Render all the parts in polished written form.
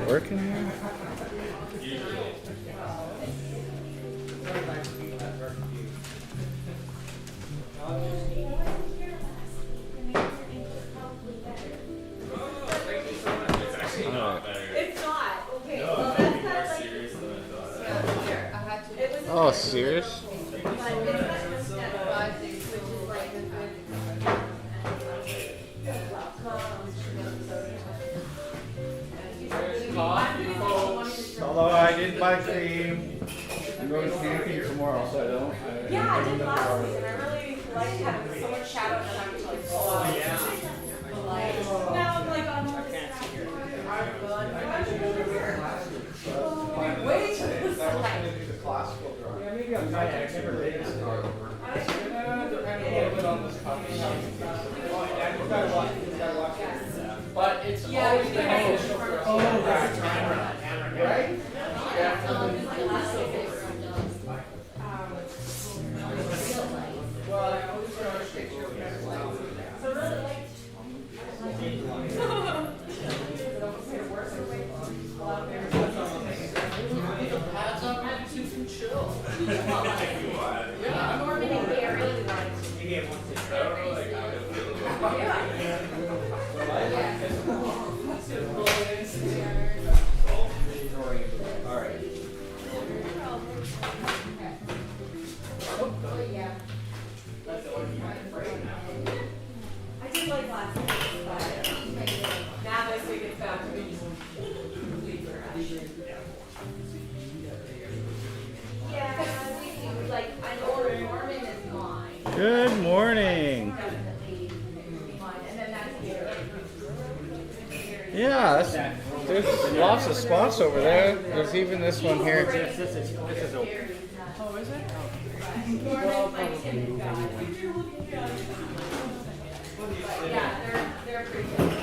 working here? Oh, serious? Although I did buy cream. I'm going camping tomorrow, so I don't. Yeah, I did last week, and I really liked having so much shadow that I'm like, oh yeah. Now I'm like, I'm not way to the side. Classical drawing. Yeah, maybe I'm trying to never did this depending a little bit on this copy. You've got to watch it. But it's always the initial for right? Yeah. Well, I always try to take your so really like Good morning. Yeah, there's lots of spots over there. There's even this one here. This is open. Oh, is it? Yeah, they're pretty good.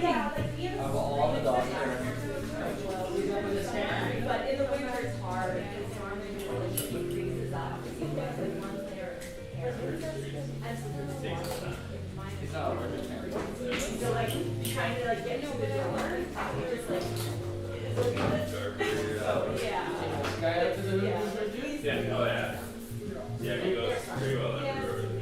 Yeah, of all the dogs there. but in the winter it's hard because normally it freezes up. So like trying to like get to the door, just like yeah. Yeah, oh yeah. Yeah, he goes pretty well everywhere with me.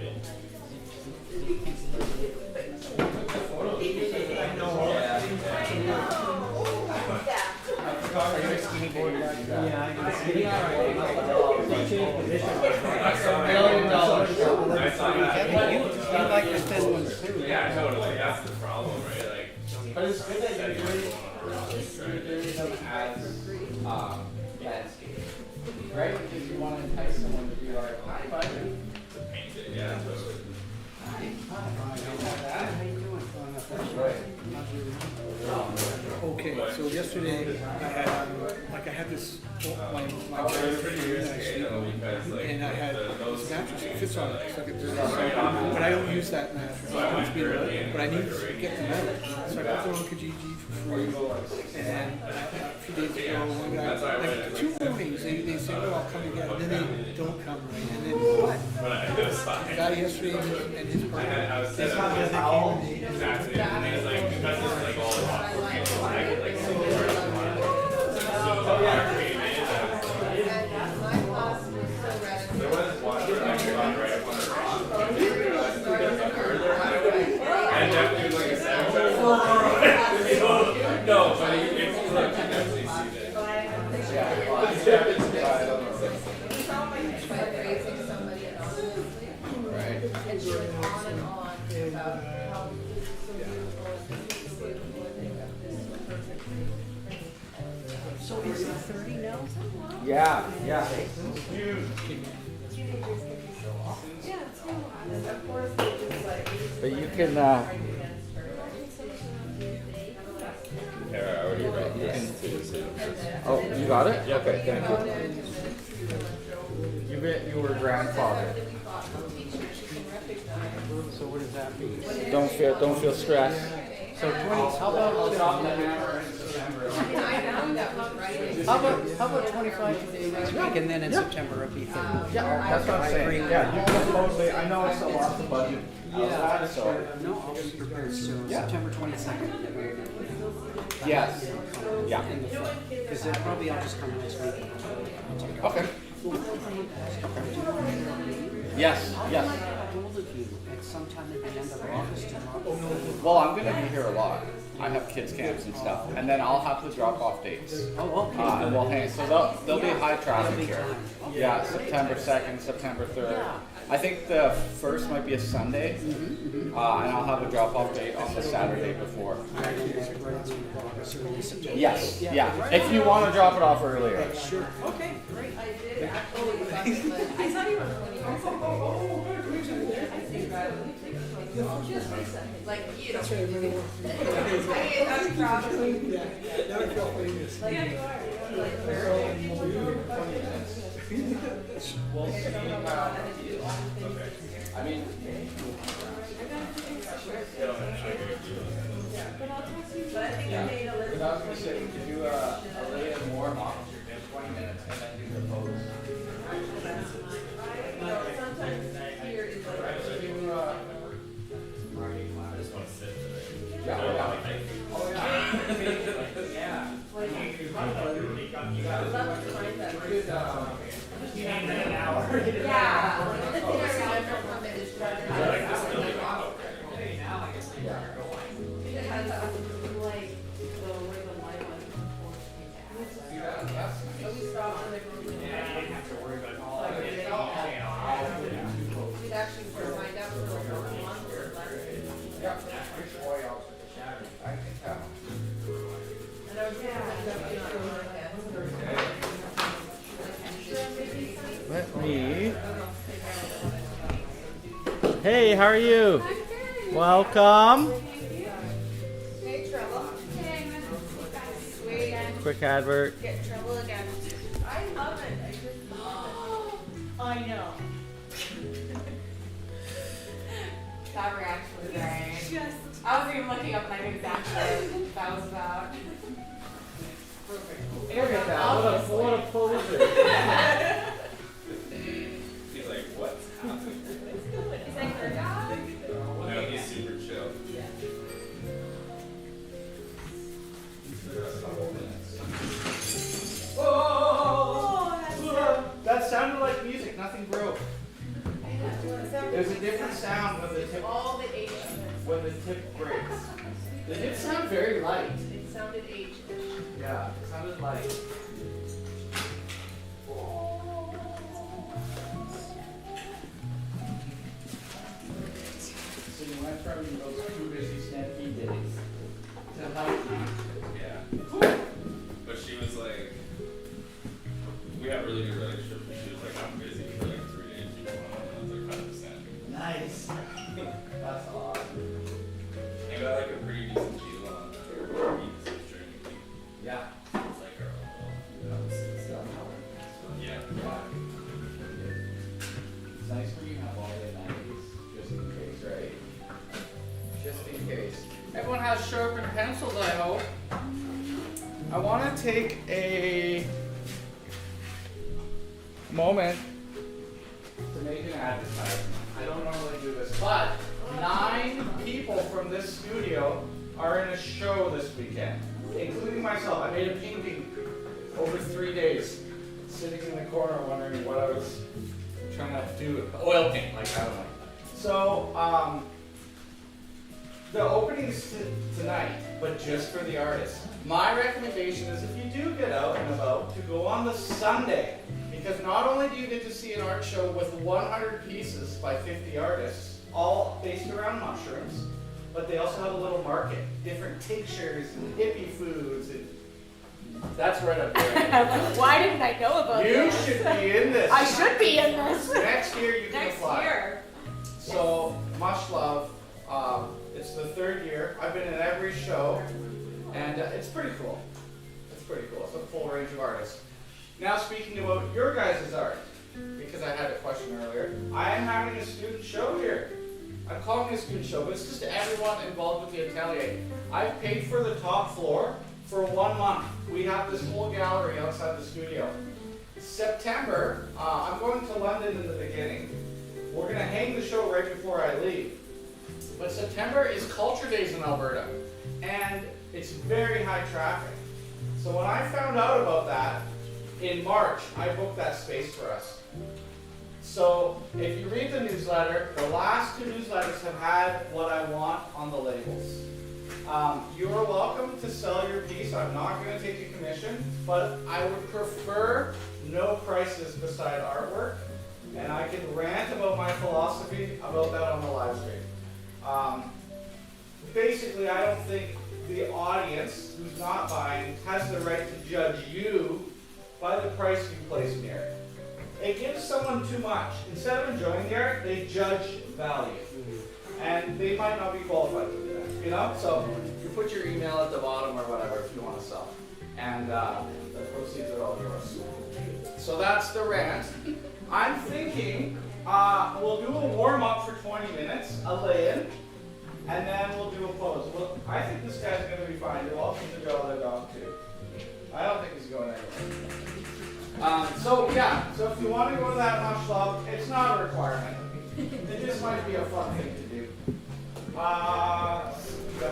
You like the thin ones too. Yeah, totally. That's the problem, right? Like, But it's good that you're doing them as landscape, right? Because you want to entice someone to do art. to paint it, yeah, totally. Okay, so yesterday I had this my It's pretty risky, though, because like and I had those this mattress that fits on it, so I could do it. But I don't use that mattress. But I need to get them out. So I got them on Kijiji for free. And a few days ago, one guy, like 2 mornings, they say, oh, I'll come again. And then they don't come right. And then what? But it was fine. The guy yesterday and his partner. I was set up exactly, and it's like because it's like all I could like see the parts of one. So there was one where I actually got right up on the rock. And definitely like a 7. No, but it's look, you definitely see Right. And she went on and on about how so beautiful So is it 30 now? Yeah. teenagers can be so awesome. Yeah, it's so honest. Of course, they just like. But you can, oh, you got it? Okay, thank you. You were grandfather. So what does that mean? Don't feel stressed. So 20. How about sit off the hammer? September. I mean, I know that was right. How about 25 today next week, and then in September it'll be 30? Yeah, that's what I'm saying. Yeah, you can totally, I know it's a lot of budget. Yeah. So, No, I'll be prepared, so Yeah. September 22nd. yes. Yeah. Because then probably I'll just come next week. Okay. Yes, yes. I told you, at sometime at the end of August, Well, I'm gonna be here a lot. I have kids camps and stuff, and then I'll have the drop-off dates. Oh, okay. And we'll hang. So there'll be high traffic That'll be here. time. Yeah, September 2nd, September 3rd. I think the 1st might be a Sunday, and I'll have a drop-off date on the Saturday before. Yes, yeah. If you want to drop it off earlier. Sure. Okay, great. I did actually, but I thought you were really like, you know. I mean, that's probably. Now I feel famous. Like, you are. Like, very. I mean, But I think I made a list. because I was gonna say, we could do a lay and warm up, 20 minutes, and then do the pose. Sometimes here is like. Yeah, oh yeah. I love to find that. We did, Yeah. Like, the thing I realized from it is that it has, it has the way the light was before it came back. So we stopped and we'd actually find out for like a month or less. I can tell. And I was gonna find out, you know, Let me. Hey, how are you? Welcome. Hey, trouble. Sweet. Quick advert. Get in trouble again. I love it. I just love it. I know. That reaction was great. I wasn't even looking up and I knew exactly what that was about. Perfect. Look at that. What a poser. He's like, what's happening? He's like, "We're dog." No, he's super chill. That sounded like music. Nothing broke. There's a different sound when the tip All the H. breaks. It did sound very light. It sounded H. Yeah, it sounded light. So you went from those too busy snappy days to hiking. Yeah. But she was like, we have a really good relationship. She was like, I'm busy for like 3 days. You want? And I was like, 100%. Nice. That's awesome. I got like a pretty decent deal on her visa journey. Yeah. It's like our own house and stuff. Yeah. It's nice when you have all the amenities, just in case, right? Just in case. Everyone has sharpened pencils, I hope. I want to take a moment to make an advertisement. I don't normally do this, but 9 people from this studio are in a show this weekend, including myself. I made a painting over 3 days, sitting in the corner wondering what I was trying to do. Oil paint, like I don't know. So, the opening is tonight, but just for the artists. My recommendation is if you do get out and about, to go on the Sunday, because not only do you get to see an art show with 100 pieces by 50 artists, all based around mushrooms, but they also have a little market, different tinctures and hippie foods, and that's right up there. Why didn't I know about You this? should be in this. I should be in this. Next year you can Next apply. year. So, much love. It's the 3rd year. I've been in every show, and it's pretty cool. It's pretty cool. It's a full range of artists. Now, speaking about your guys' art, because I had a question earlier, I am having a student show here. I'm calling it a student show, but it's just everyone involved with the Atelier. I've paid for the top floor for 1 month. We have this whole gallery outside the studio. September, I'm going to London in the beginning. We're going to hang the show right before I leave. But September is Culture Days in Alberta, and it's very high traffic. So when I found out about that, in March, I booked that space for us. So if you read the newsletter, the last 2 newsletters have had what I want on the labels. You are welcome to sell your piece. I'm not going to take a commission, but I would prefer no prices beside artwork, and I can rant about my philosophy about that on the live stream. Basically, I don't think the audience who's not buying has the right to judge you by the price you place near it. It gives someone too much. Instead of enjoying the art, they judge value. And they might not be qualified to do that, you know? So you put your email at the bottom or whatever if you want to sell. And the proceeds are all yours. So that's the rant. I'm thinking we'll do a warm-up for 20 minutes, a lay-in, and then we'll do a pose. Well, I think this guy's going to be fine. You're welcome to go other dog too. I don't think he's going anywhere. So if you want to go to that much love, it's not a requirement. It just might be a fun thing to do. You got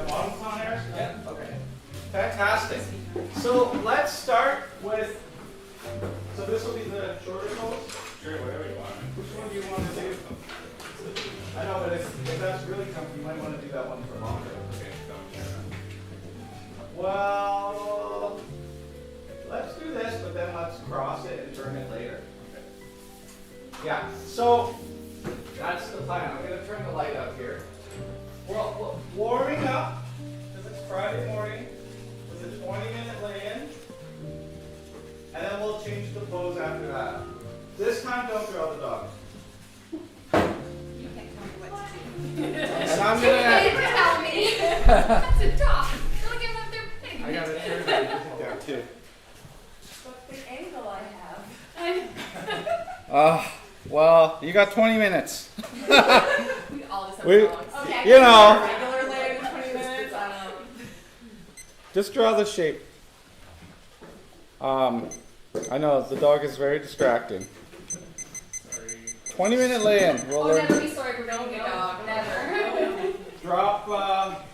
bottoms on there? Yeah. Okay. Fantastic. So let's start with. So this will be the shorter pose. Sure, whatever you want. Which one do you want to do? I know, but if that's really comfy, you might want to do that one for longer. Okay, Well, let's do this, but then let's cross it and turn it later. Yeah, so that's the plan. I'm going to turn the light up here. Well, warming up, because it's Friday morning, with a 20-minute lay-in, and then we'll change the pose after that. This time, don't draw the dog. You can't tell me what to do. And I'm You going can't to... tell me. That's a dog. Feel like I'm up there pig. I got to turn that down too. What's the angle I have? Well, you got 20 minutes. We all just have We- dogs. Okay, you know. regular lay in 20 minutes. I don't know. Just draw the shape. I know, the dog is very distracting. 20-minute lay-in. We'll learn. Never be sorry for don't be dog. Never. Drop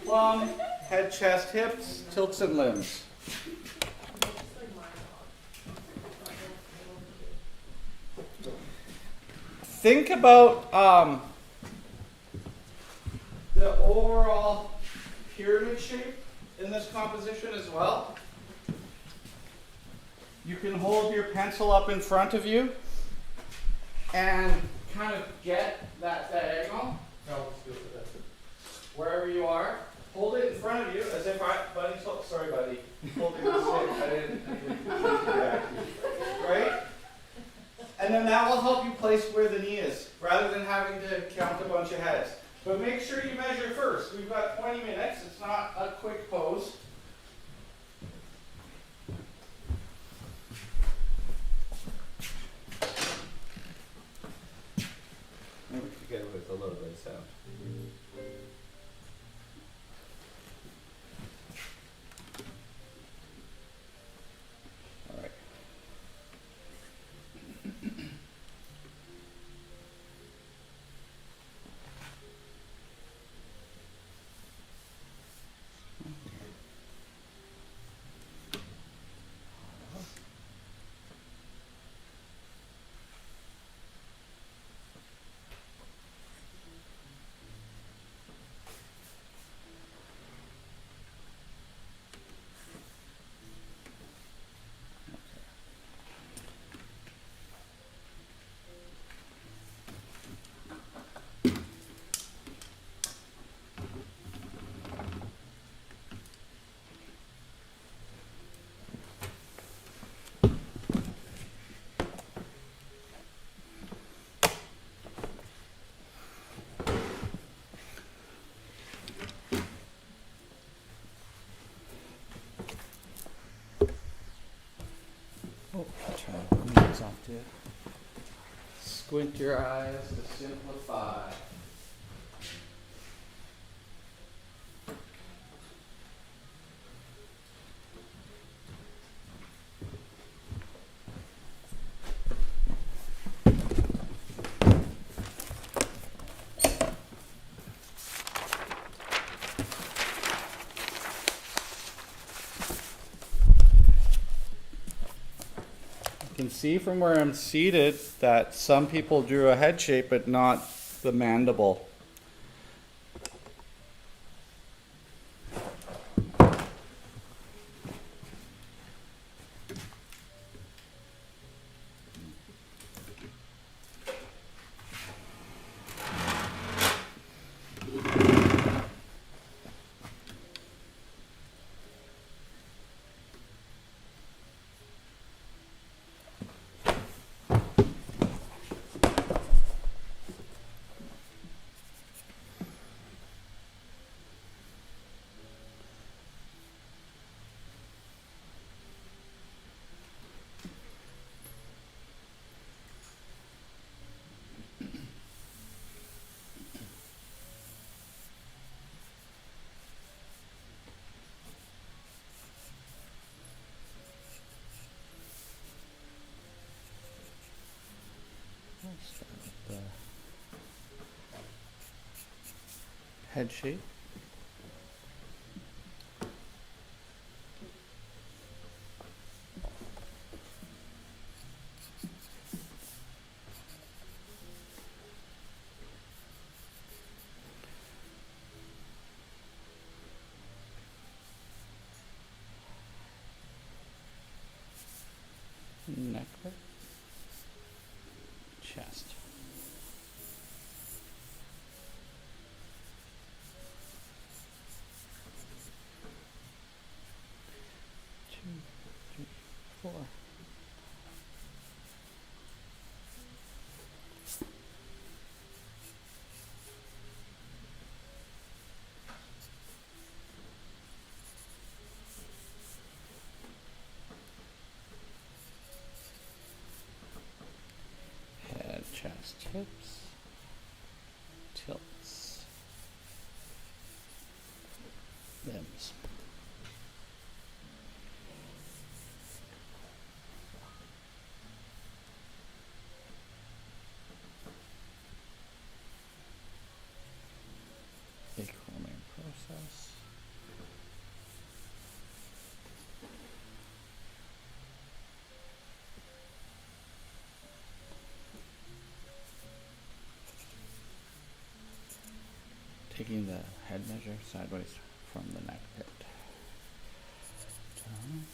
plumb, head, chest, hips, tilts and limbs. Think about the overall pyramid shape in this composition as well. You can hold your pencil up in front of you and kind of get that diagonal. No, let's do it wherever you are. Hold it in front of you as if buddy's sorry buddy. Holding the stick. I didn't right? And then that will help you place where the knee is, rather than having to count a bunch of heads. But make sure you measure first. We've got 20 minutes. It's not a quick pose. Maybe we could get it with a little bit of sound. All right. Squint your eyes to simplify. see from where I'm seated that some people drew a head shape, but not the mandible. Start with the head shape. Neck, chest. Two, three, four. Head, chest, hips, tilts, limbs. Acromion process. Taking the head measure sideways from the neck pit. Down.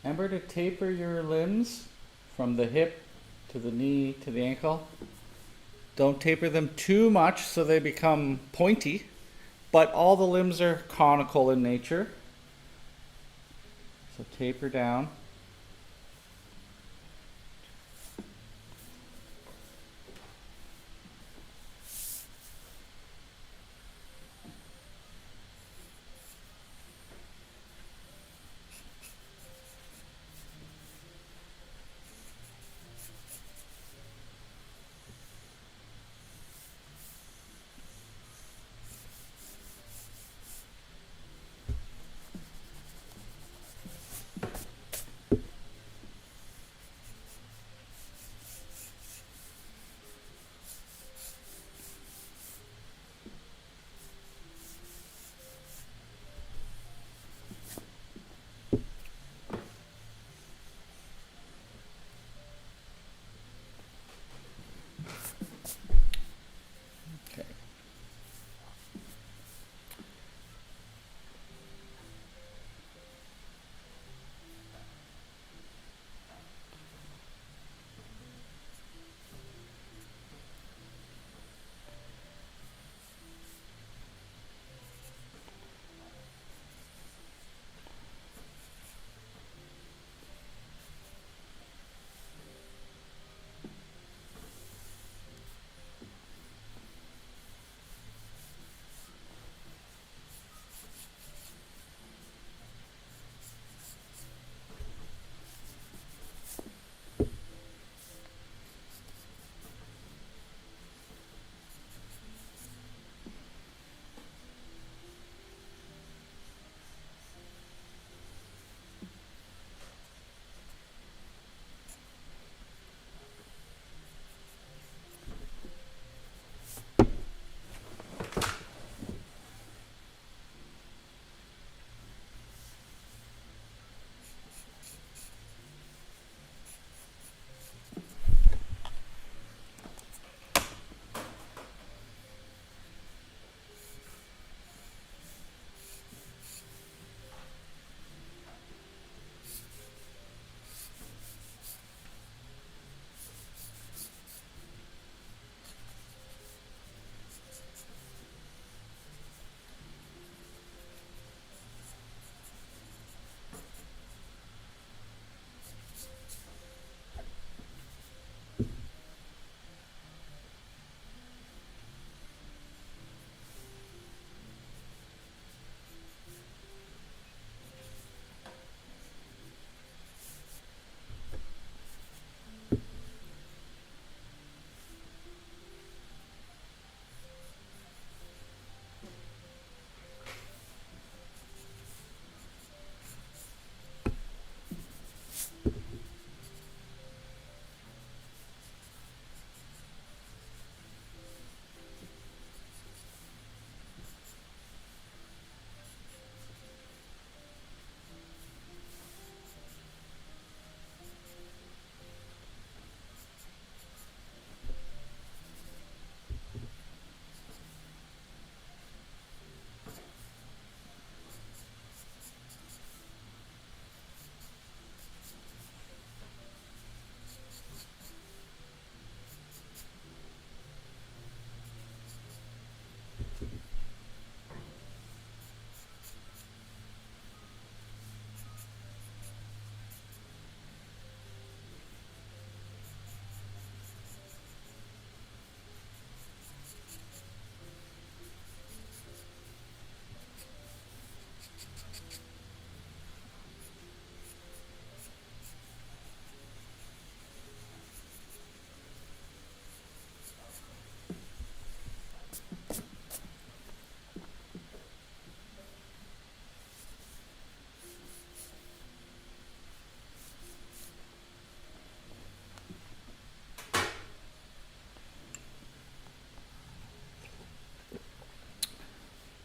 Remember to taper your limbs from the hip to the knee to the ankle. Don't taper them too much so they become pointy, but all the limbs are conical in nature. So taper down.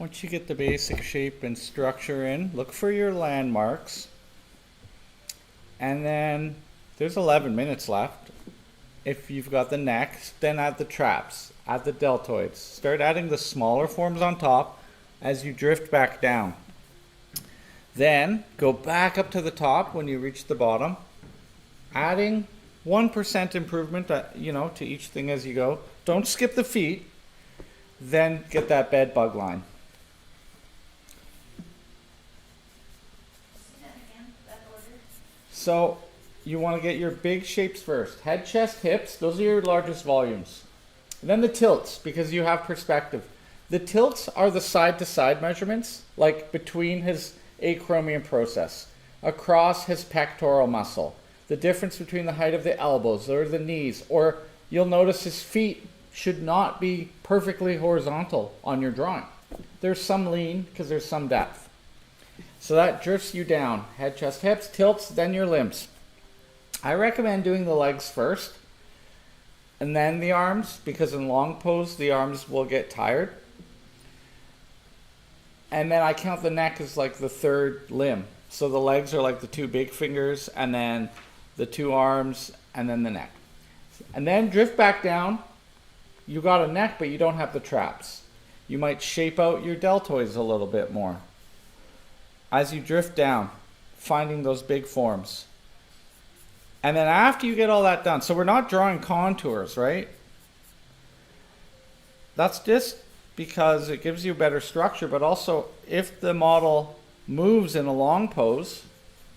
Once you get the basic shape and structure in, look for your landmarks. And then there's 11 minutes left. If you've got the neck, then add the traps, add the deltoids. Start adding the smaller forms on top as you drift back down. Then go back up to the top when you reach the bottom, adding 1% improvement, to each thing as you go. Don't skip the feet. Then get that bed bug line. So you want to get your big shapes first. Head, chest, hips, those are your largest volumes. And then the tilts, because you have perspective. The tilts are the side-to-side measurements, like between his acromion process, across his pectoral muscle, the difference between the height of the elbows or the knees, or you'll notice his feet should not be perfectly horizontal on your drawing. There's some lean because there's some depth. So that drifts you down. Head, chest, hips, tilts, then your limbs. I recommend doing the legs first and then the arms, because in long pose the arms will get tired. And then I count the neck as like the third limb. So the legs are like the two big fingers, and then the two arms, and then the neck. And then drift back down. You got a neck, but you don't have the traps. You might shape out your deltoids a little bit more. As you drift down, finding those big forms. And then after you get all that done, so we're not drawing contours, right? That's just because it gives you better structure, but also if the model moves in a long pose,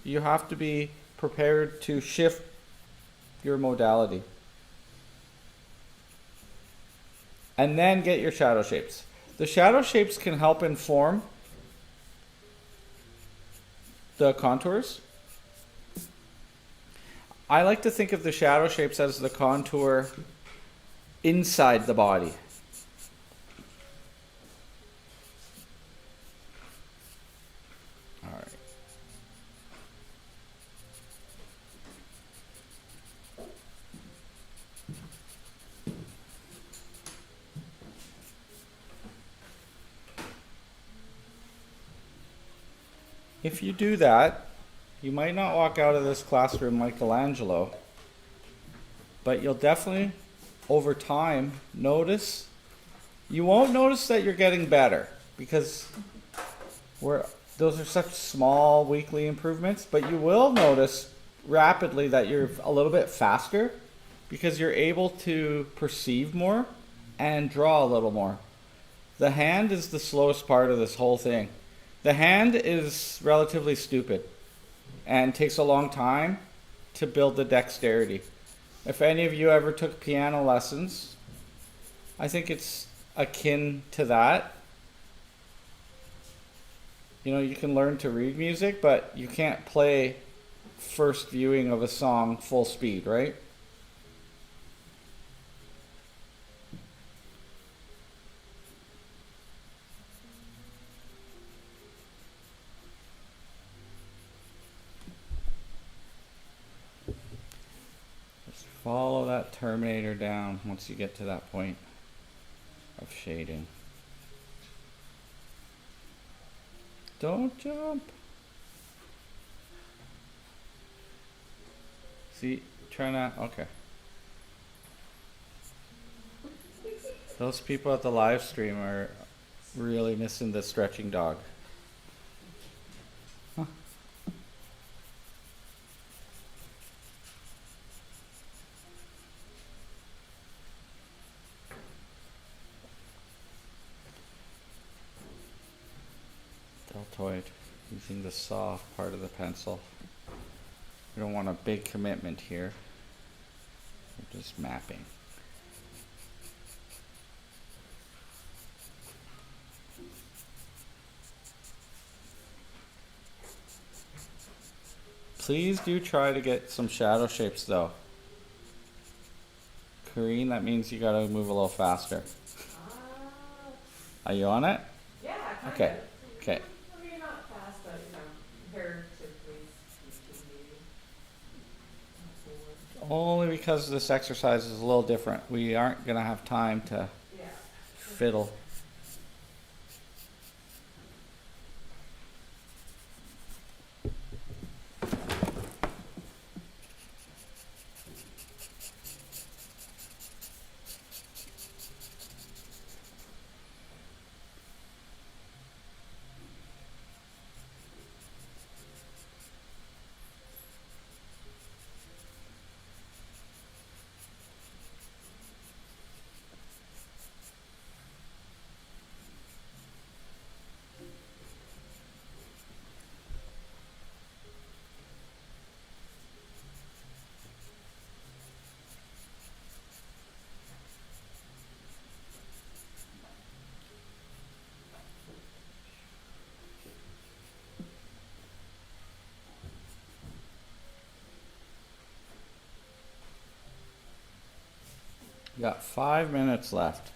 you have to be prepared to shift your modality. And then get your shadow shapes. The shadow shapes can help inform the contours. I like to think of the shadow shapes as the contour inside the body. All right. If you do that, you might not walk out of this classroom Michelangelo, but you'll definitely, over time, notice. You won't notice that you're getting better, because those are such small weekly improvements, but you will notice rapidly that you're a little bit faster, because you're able to perceive more and draw a little more. The hand is the slowest part of this whole thing. The hand is relatively stupid and takes a long time to build the dexterity. If any of you ever took piano lessons, I think it's akin to that. You know, you can learn to read music, but you can't play first viewing of a song full speed, right? Follow that terminator down once you get to that point of shading. Don't jump. See, try not, okay. Those people at the live stream are really missing the stretching dog. Huh. Deltoid, using the soft part of the pencil. We don't want a big commitment here. We're just mapping. Please do try to get some shadow shapes though. Kareen, that means you gotta move a little faster. Are you on it? Yeah, kind Okay. of. Okay. I mean, not fast, but comparatively speaking, maybe. Only because this exercise is a little different. We aren't gonna have time to Yeah. fiddle. You got 5 minutes left.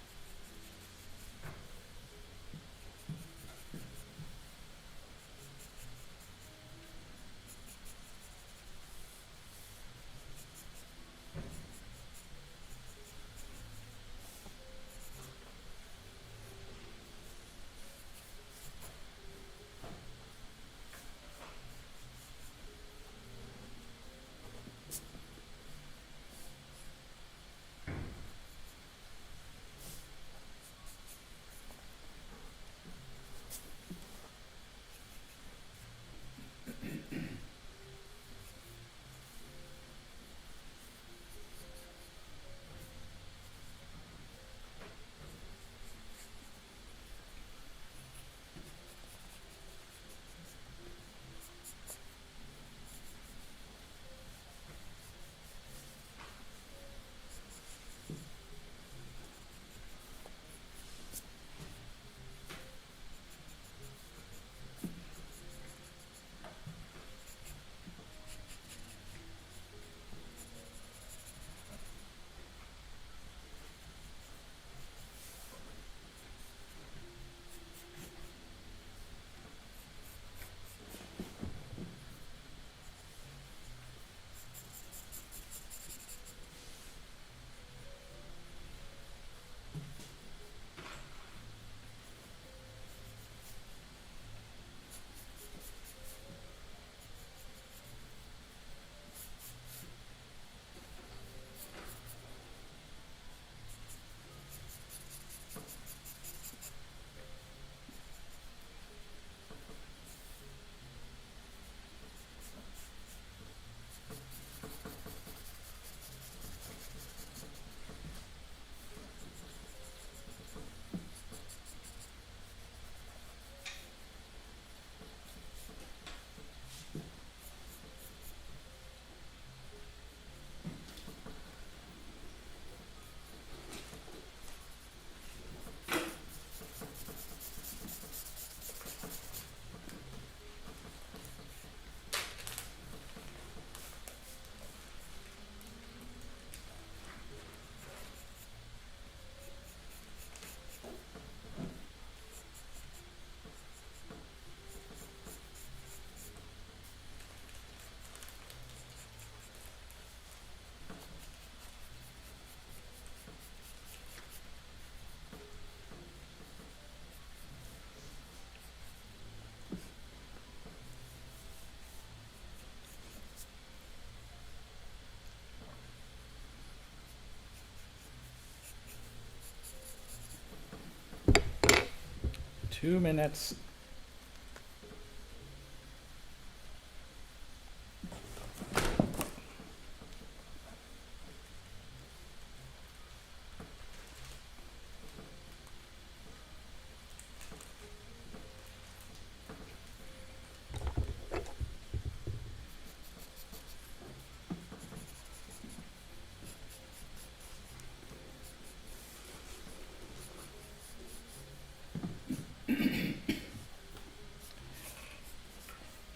Two minutes.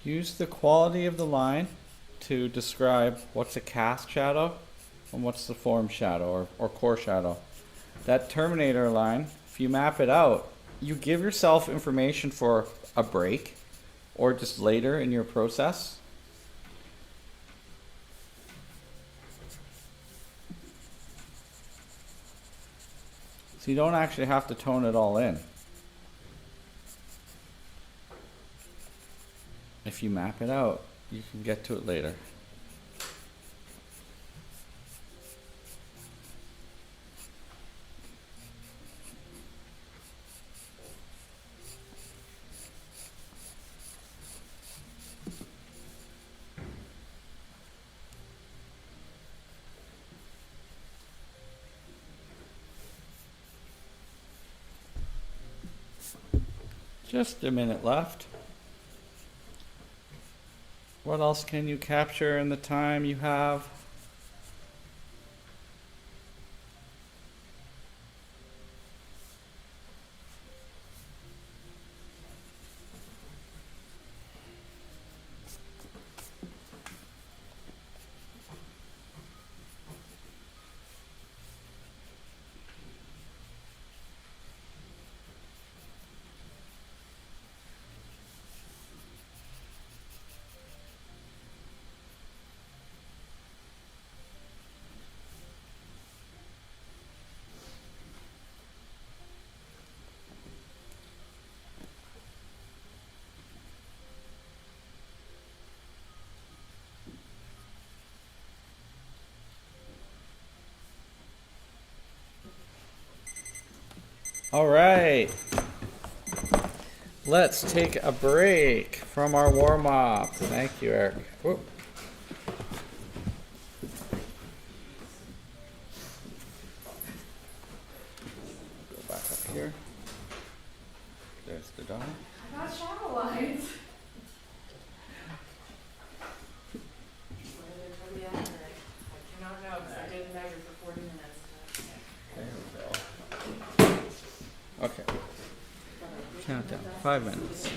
Use the quality of the line to describe what's a cast shadow and what's the form shadow or core shadow. That terminator line, if you map it out, you give yourself information for a break or just later in your process. So you don't actually have to tone it all in. If you map it out, you can get to it later. Just a minute left. What else can you capture in the time you have? All right. Let's take a break from our warm up. Thank you, Eric. Whoop. Go back up here. There's the dog. I got shadow lines. I cannot know because I didn't measure for 40 minutes. There we go. Okay. Countdown. 5 minutes.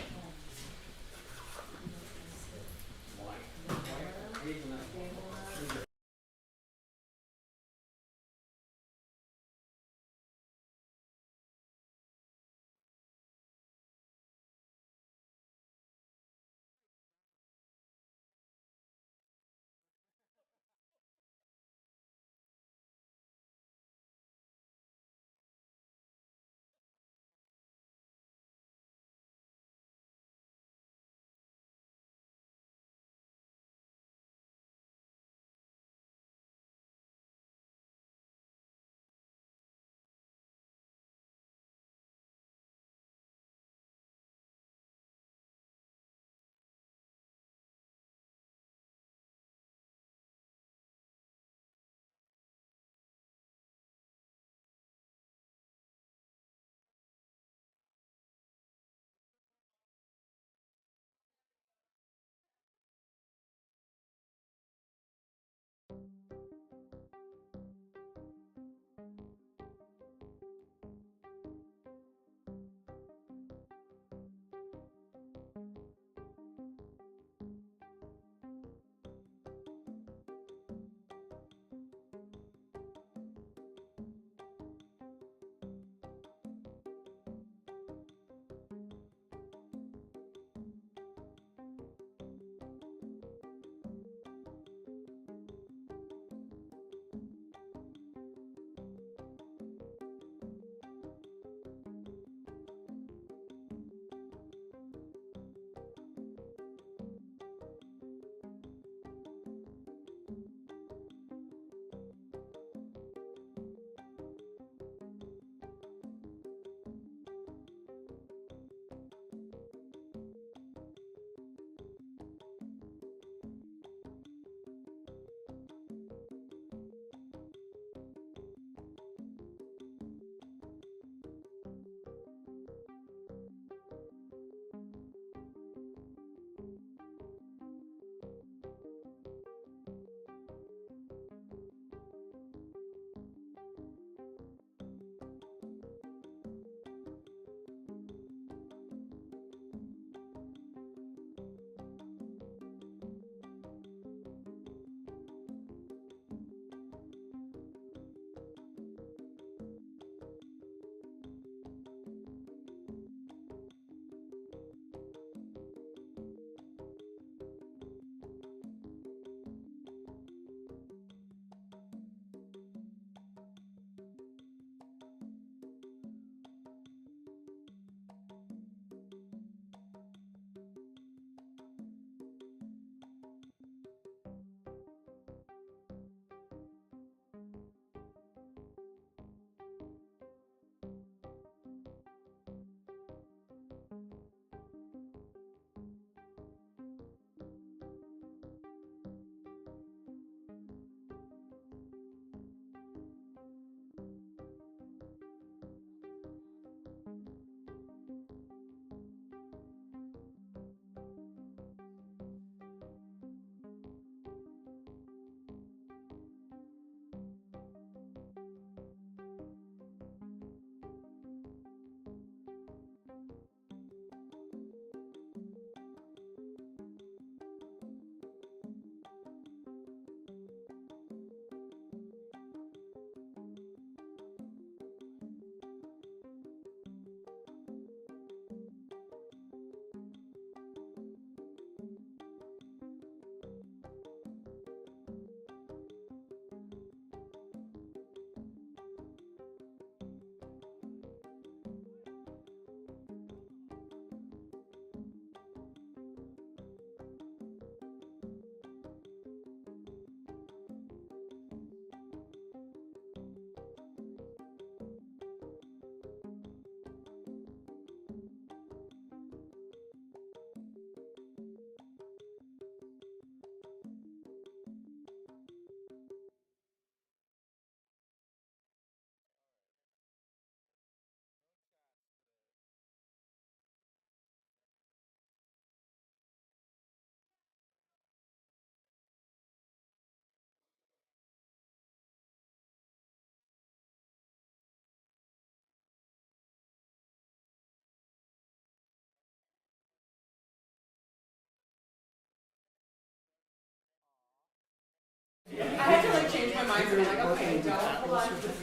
like changed my mind. I'm like, okay, don't hold on to this.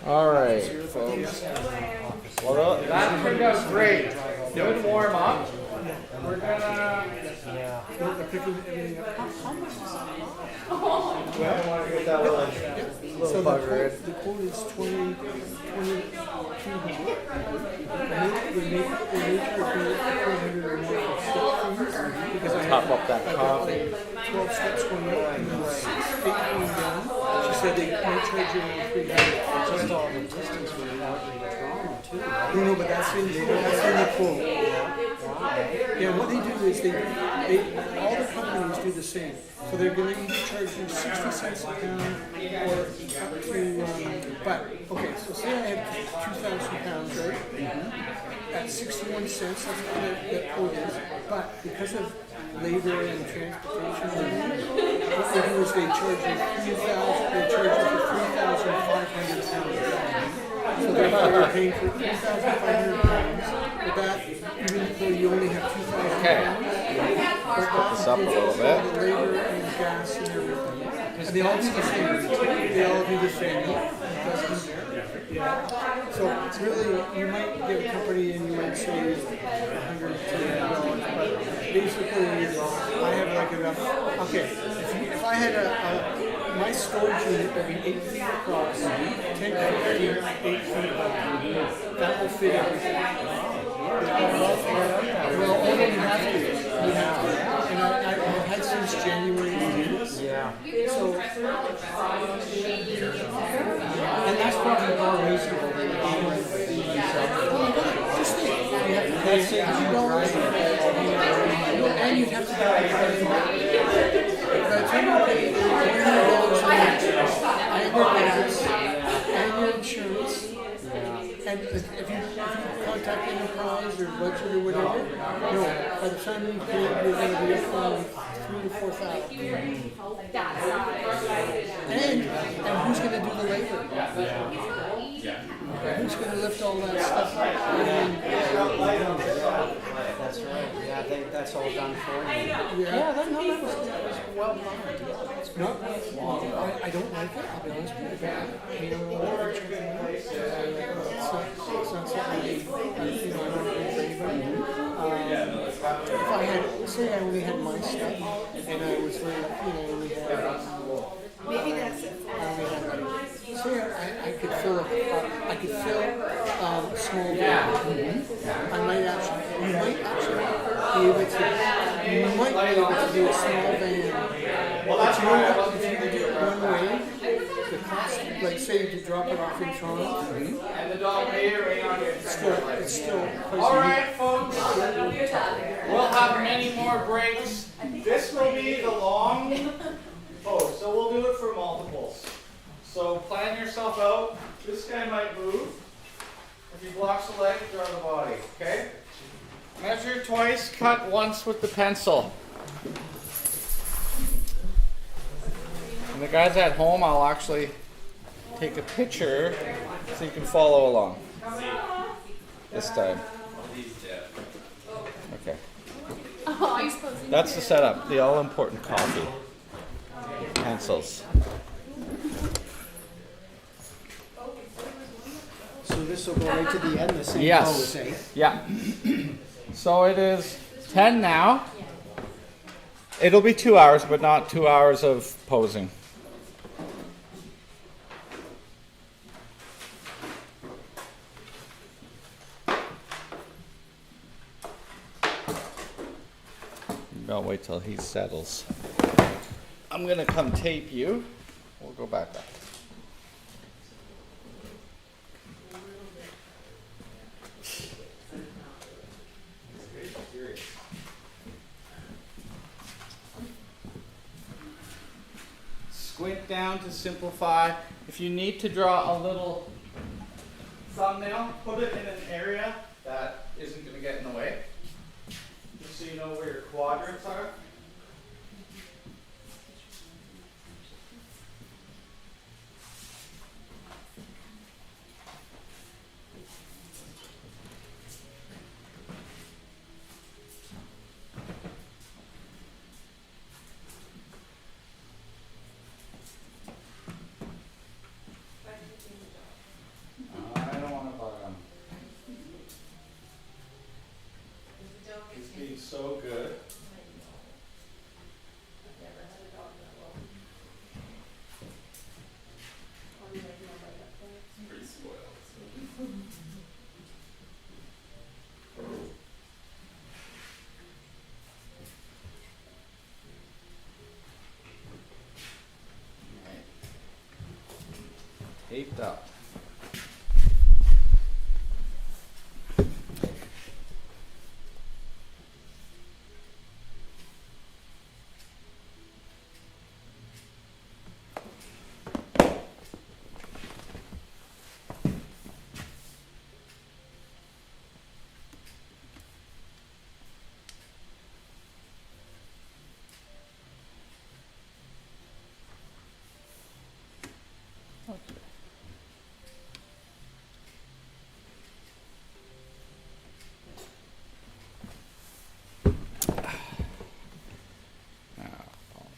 All right, folks. Well, that turned out great. Good warm up. We're gonna. They're picking everything up. I want to get that little So bugger. the quote is 2200. They make her pay 400 or more for step fees because I Top have up that coffee. 12 steps going up and then 8 going down. She said they might charge you around 300. Just all the distance from Calgary to Toronto too. No, but that's in the quote. Yeah, what they do is they all the companies do the same. So they're going to either charge you 60 cents a pound or up to, but, okay, so say I have 2,000 pounds, right? At 61 cents, that's what the quote is. But because of labor and transportation, what they do is they charge you 3,500 pounds. So they're paying for 3,500 pounds. But that, even though you only have 2,000 pounds, Let's put this up a little bit. the labor and gas and everything. And they all do the same. They all do the same. So it's really, you might get a company and you might save $100 to $100, but basically I have like enough. Okay, if I had my storage unit would be 8 feet across, 10 feet deep, 8 feet high. That will fit everything. Well, only you have to. You have to. And I've had since January to do this. Yeah. So, And that's probably more reasonable than the just think, you have to pay $60 and you'd have to pay by the time you pay $100 and your wages and your insurance. And if you contact Enterprise or budget or whatever, no, by the time you pay, you're going to be up from 3,000 to 4,000. And who's going to do the labor? Who's going to lift all that stuff up? That's right. Yeah, I think that's all done for you. Yeah, that was well done. no, I don't like it. I'll be honest with you. You know, it's not something I don't agree for anybody. If I had, say I only had my stuff, and I was very lucky, and I only had, Maybe that's it. say I could fill a small van. I might actually, you might be able to do a small van. But you know what, if you do it one way, the cost, like say you drop it off in Toronto, And the dog may or may not get it's still pricey. All right, folks. We'll have many more breaks. This will be the long pose, so we'll do it for multiples. So plan yourself out. This guy might move. If he blocks the leg, draw the body. Okay? Measure twice, cut once with the pencil. And the guys at home, I'll actually take a picture so you can follow along. This time. Okay. That's the setup, the all-important coffee. Pencils. So this will go right to the end, the same Yes. pose, eh? Yeah. So it is 10 now. It'll be 2 hours, but not 2 hours of posing. I'll wait till he settles. I'm gonna come tape you. We'll go back up. Squint down to simplify. If you need to draw a little thumbnail, put it in an area that isn't going to get in the way. Just so you know where your quadrants are. Taped up.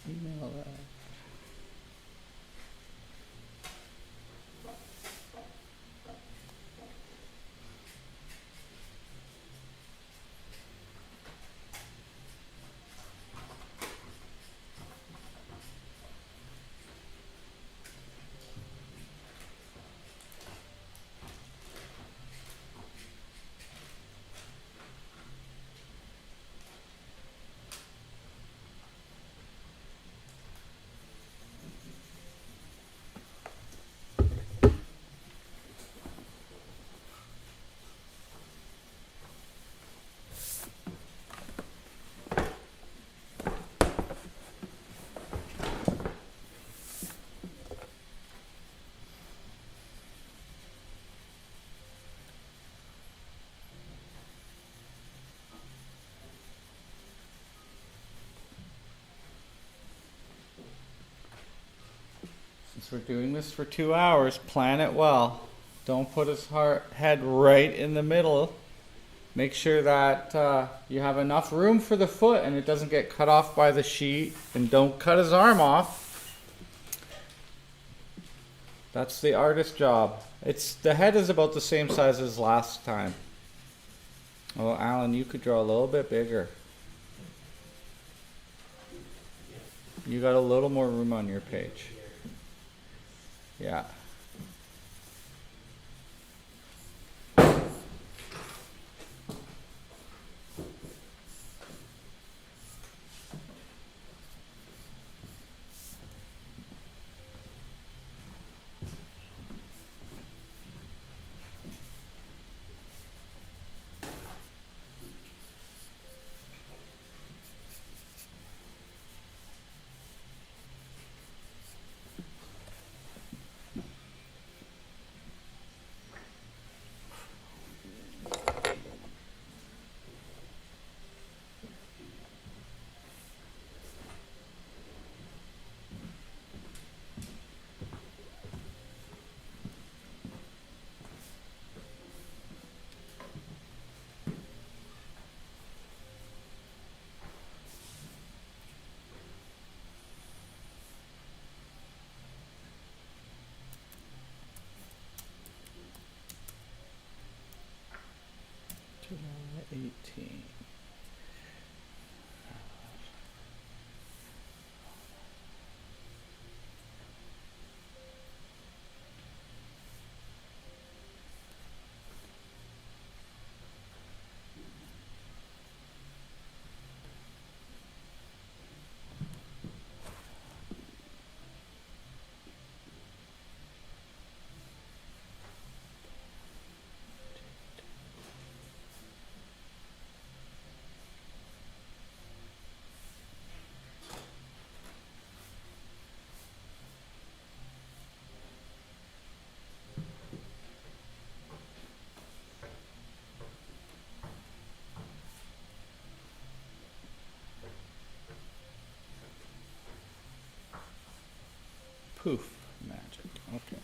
Email that. Since we're doing this for 2 hours, plan it well. Don't put his head right in the middle. Make sure that you have enough room for the foot and it doesn't get cut off by the sheet. And don't cut his arm off. That's the artist's job. The head is about the same size as last time. Oh, Alan, you could draw a little bit bigger. You got a little more room on your page. Yeah. July 18. Poof, magic. Okay.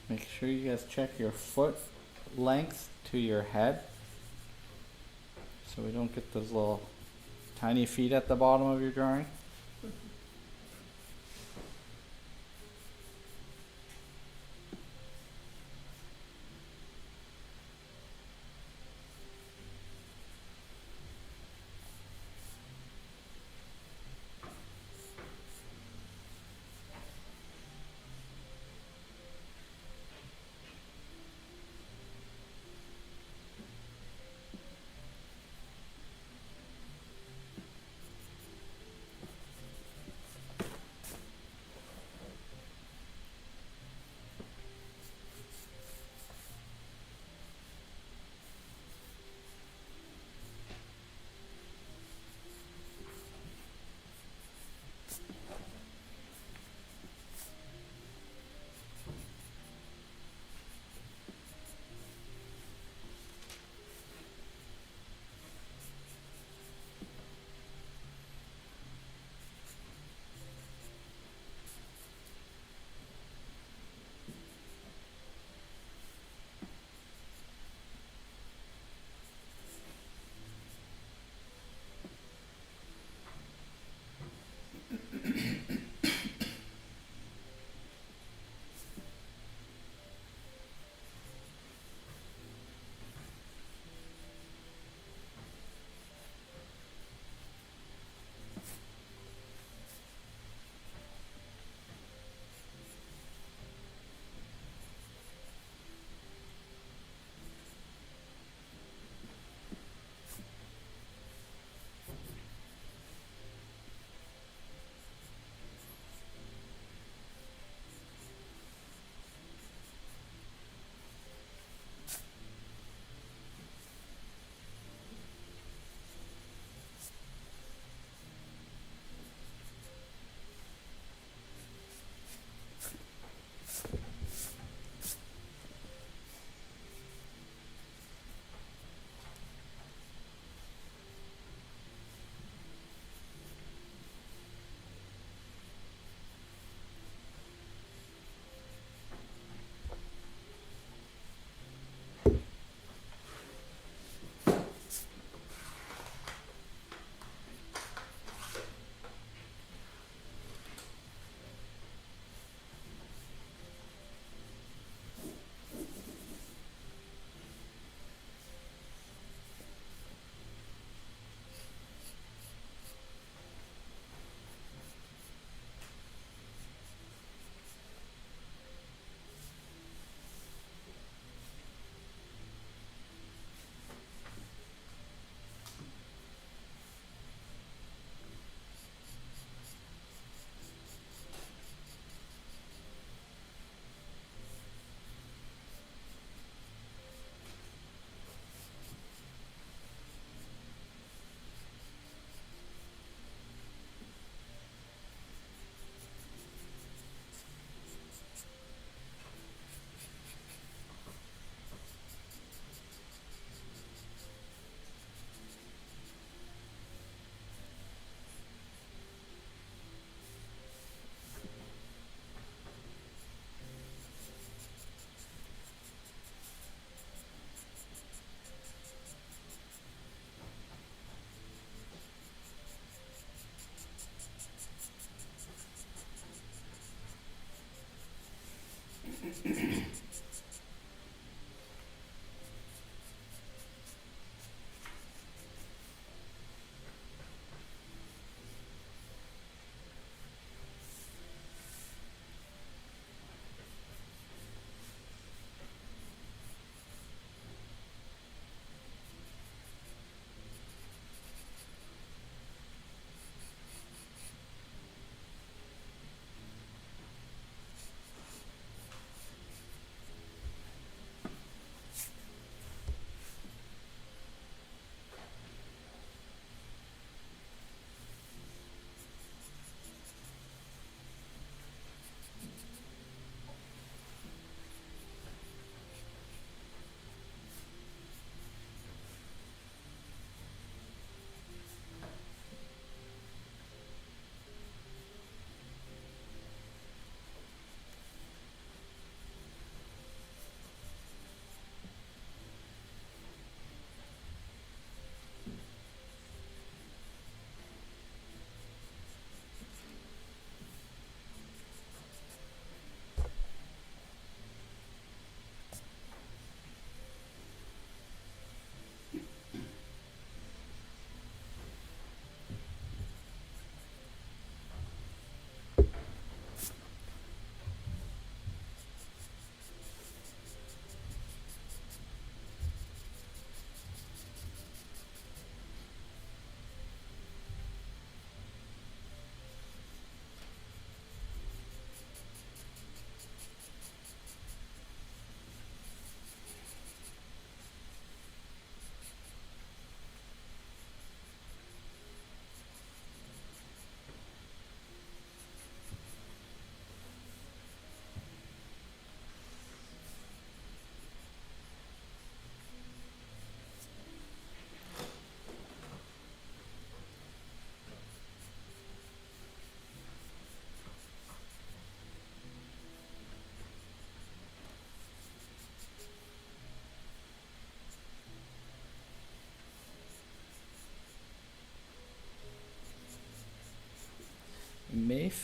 Make sure you guys check your foot length to your head, so we don't get those little tiny feet at the bottom of your drawing.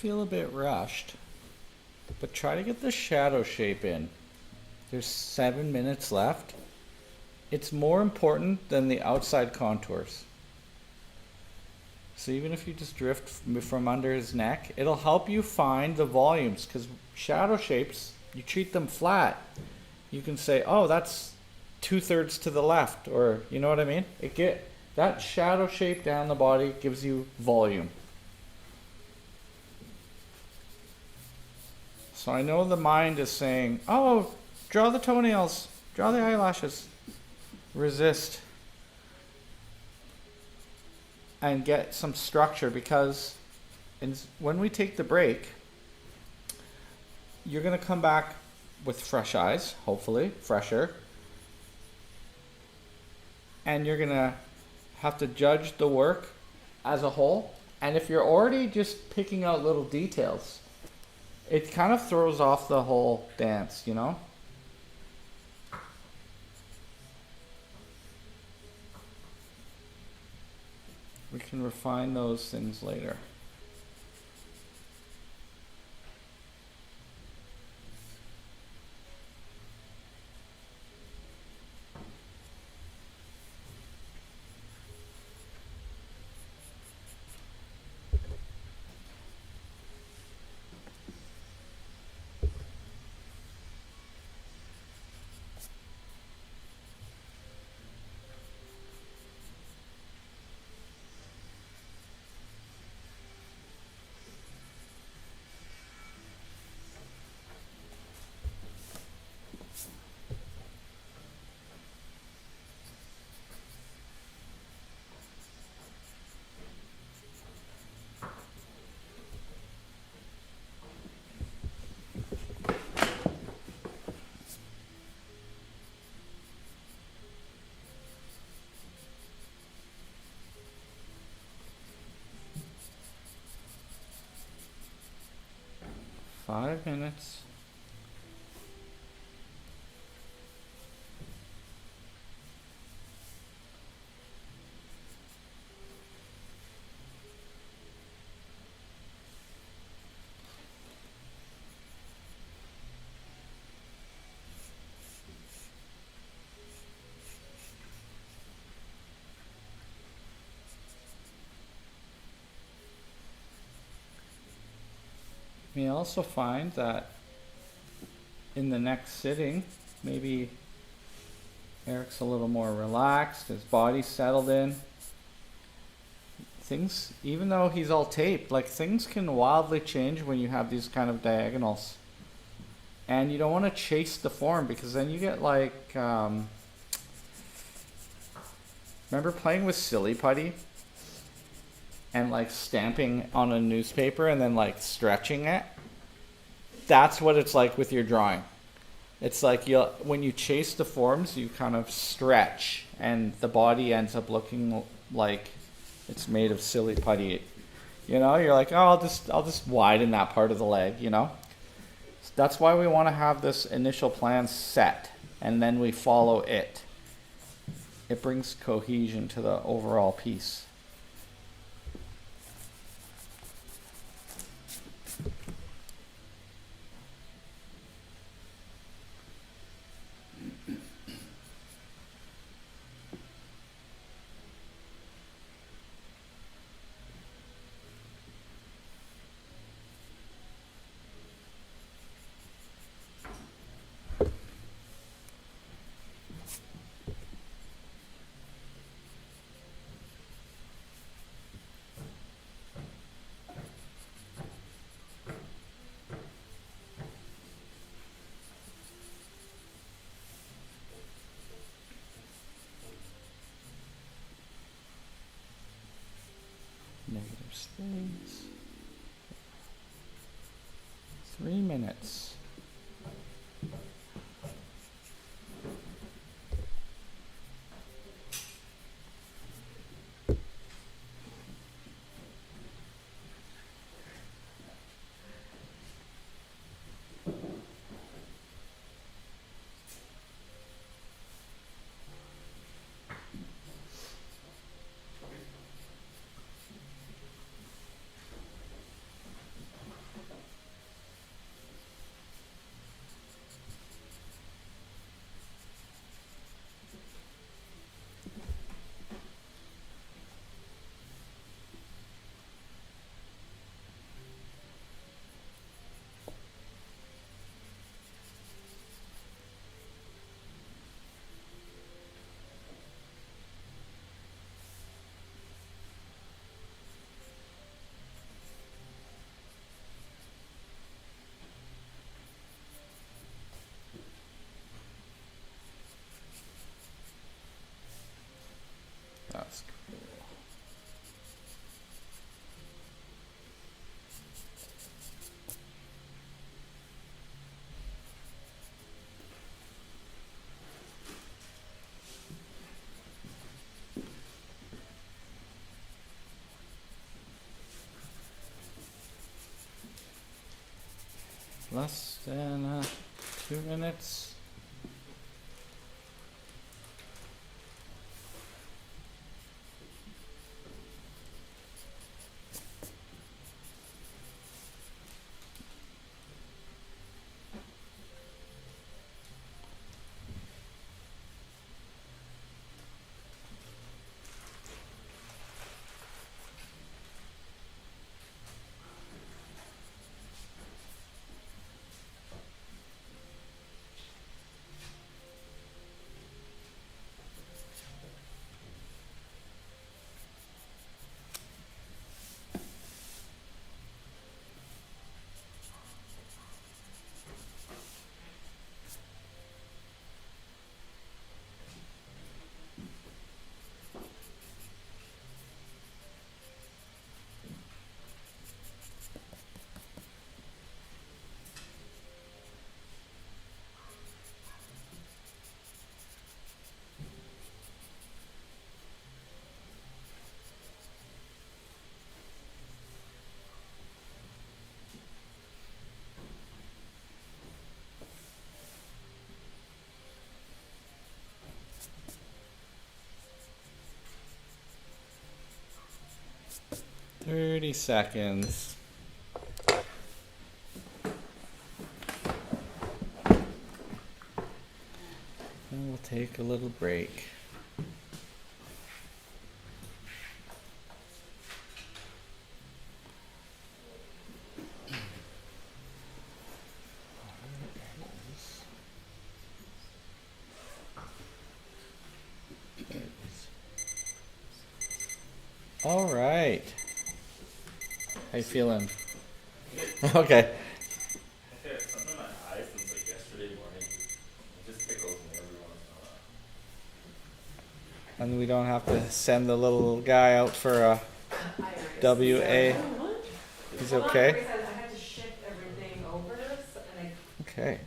feel a bit rushed, but try to get the shadow shape in. There's 7 minutes left. It's more important than the outside contours. So even if you just drift from under his neck, it'll help you find the volumes, because shadow shapes, you treat them flat. You can say, oh, that's 2/3 to the left, or you know what I mean? That shadow shape down the body gives you volume. So I know the mind is saying, oh, draw the toenails, draw the eyelashes. Resist. And get some structure, because when we take the break, you're going to come back with fresh eyes, hopefully, fresher. And you're going to have to judge the work as a whole. And if you're already just picking out little details, it kind of throws off the whole dance, you know? We can refine those things later. Five minutes. You may also find that in the next sitting, maybe Eric's a little more relaxed, his body's settled in. Things, even though he's all taped, like things can wildly change when you have these kind of diagonals. And you don't want to chase the form, because then you get like, remember playing with silly putty? And like stamping on a newspaper and then like stretching it. That's what it's like with your drawing. It's like when you chase the forms, you kind of stretch and the body ends up looking like it's made of silly putty. You know, you're like, oh, I'll just widen that part of the leg, you know? That's why we want to have this initial plan set and then we follow it. It brings cohesion to the overall piece. Negative space. 3 minutes. Less than 2 minutes. Thirty seconds. And we'll take a little break. All right. How you feeling? Okay. I had something in my eye since like yesterday morning. It just tickles me every once in a while. And we don't have to send the little guy out for a WA. He's okay? I had to shift everything over, and I Okay.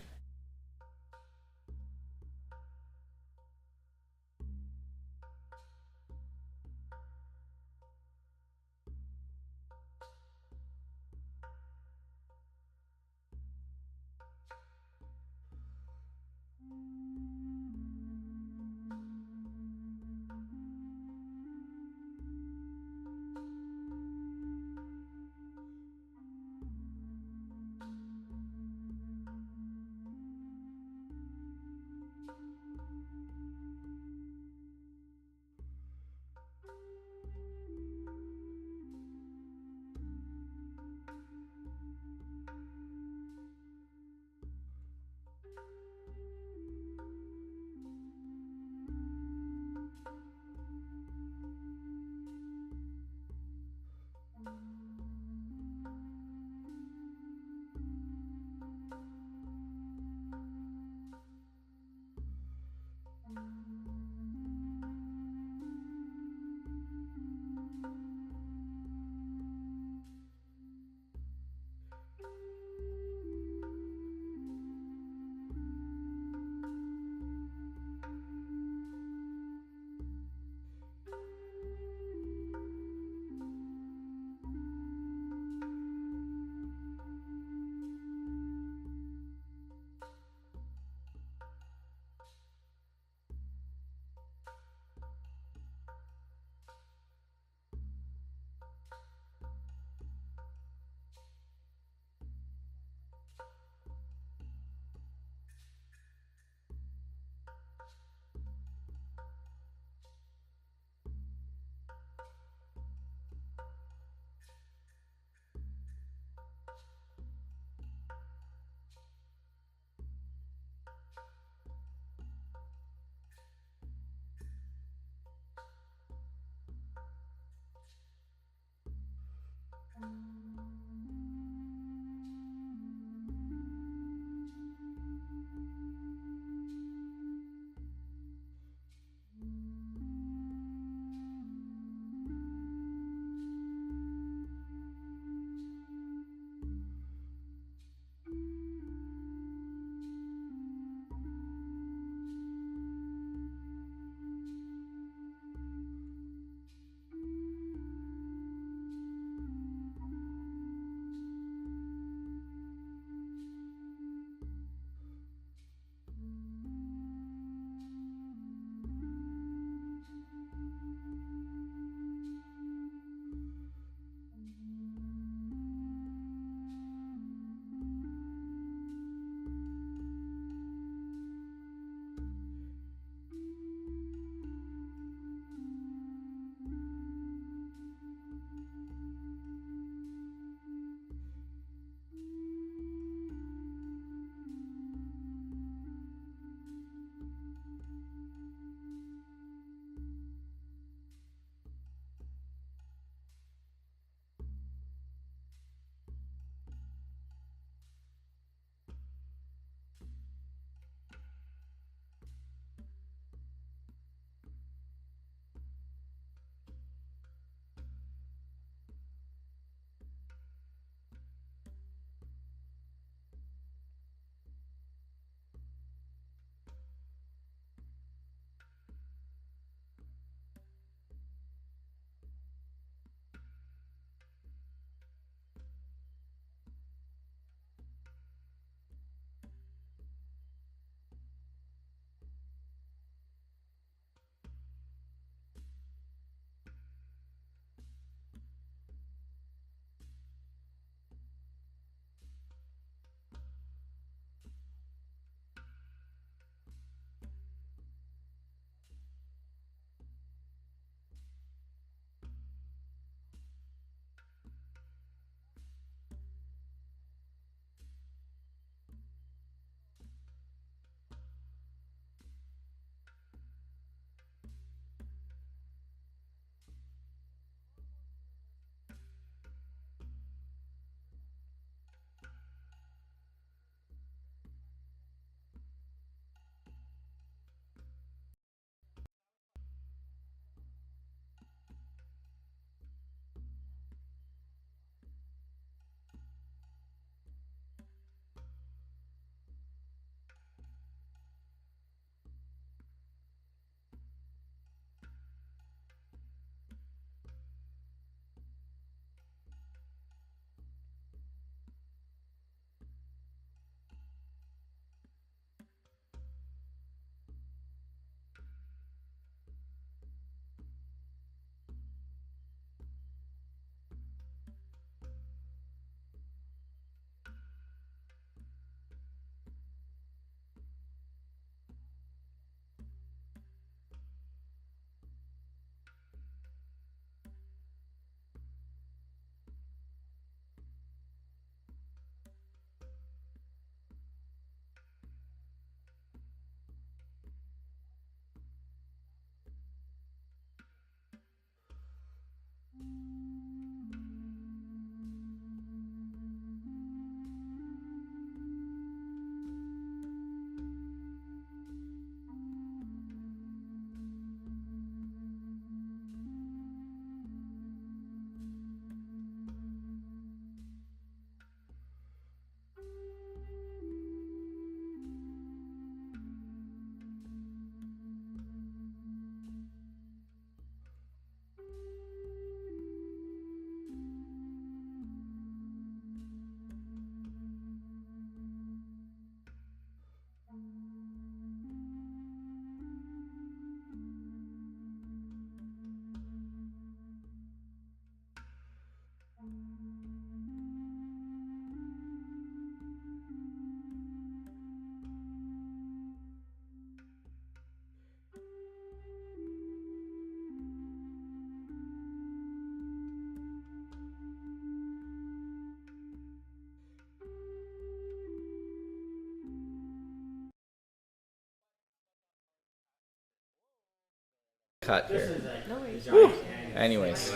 cut here. No worries. Whew. Anyways,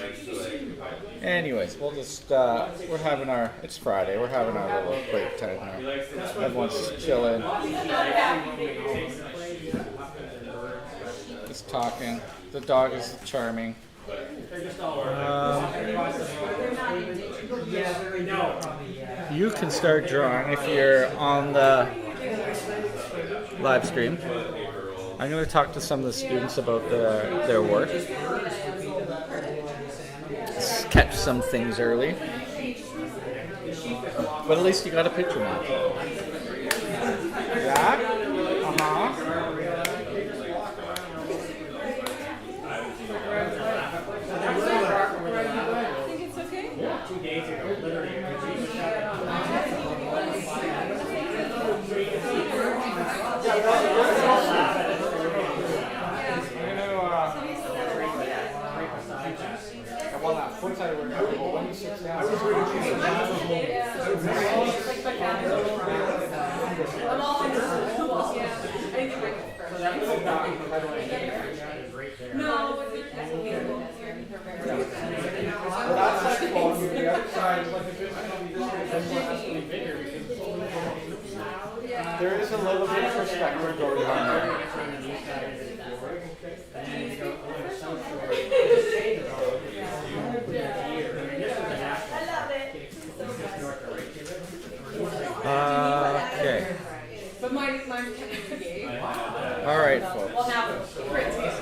we'll just, we're having our, it's Friday, we're having our little break time here. Everyone's chilling. Just talking. The dog is charming. You can start drawing if you're on the live stream. I'm going to talk to some of the students about their work. Just catch some things early. But at least you got a picture now. Yeah? Uh-huh. Think it's okay? 2 days ago, literally. Well, that foot side work, when he sits down. I'm all on this wall. Yeah. I think we're No, but they're Well, that's like well, the other side is like if it's going to be this way, this one has to be bigger because there is a little bit of perspective going on there. Okay. But mine's kind of gay. All right, folks. Well, now Fritz is.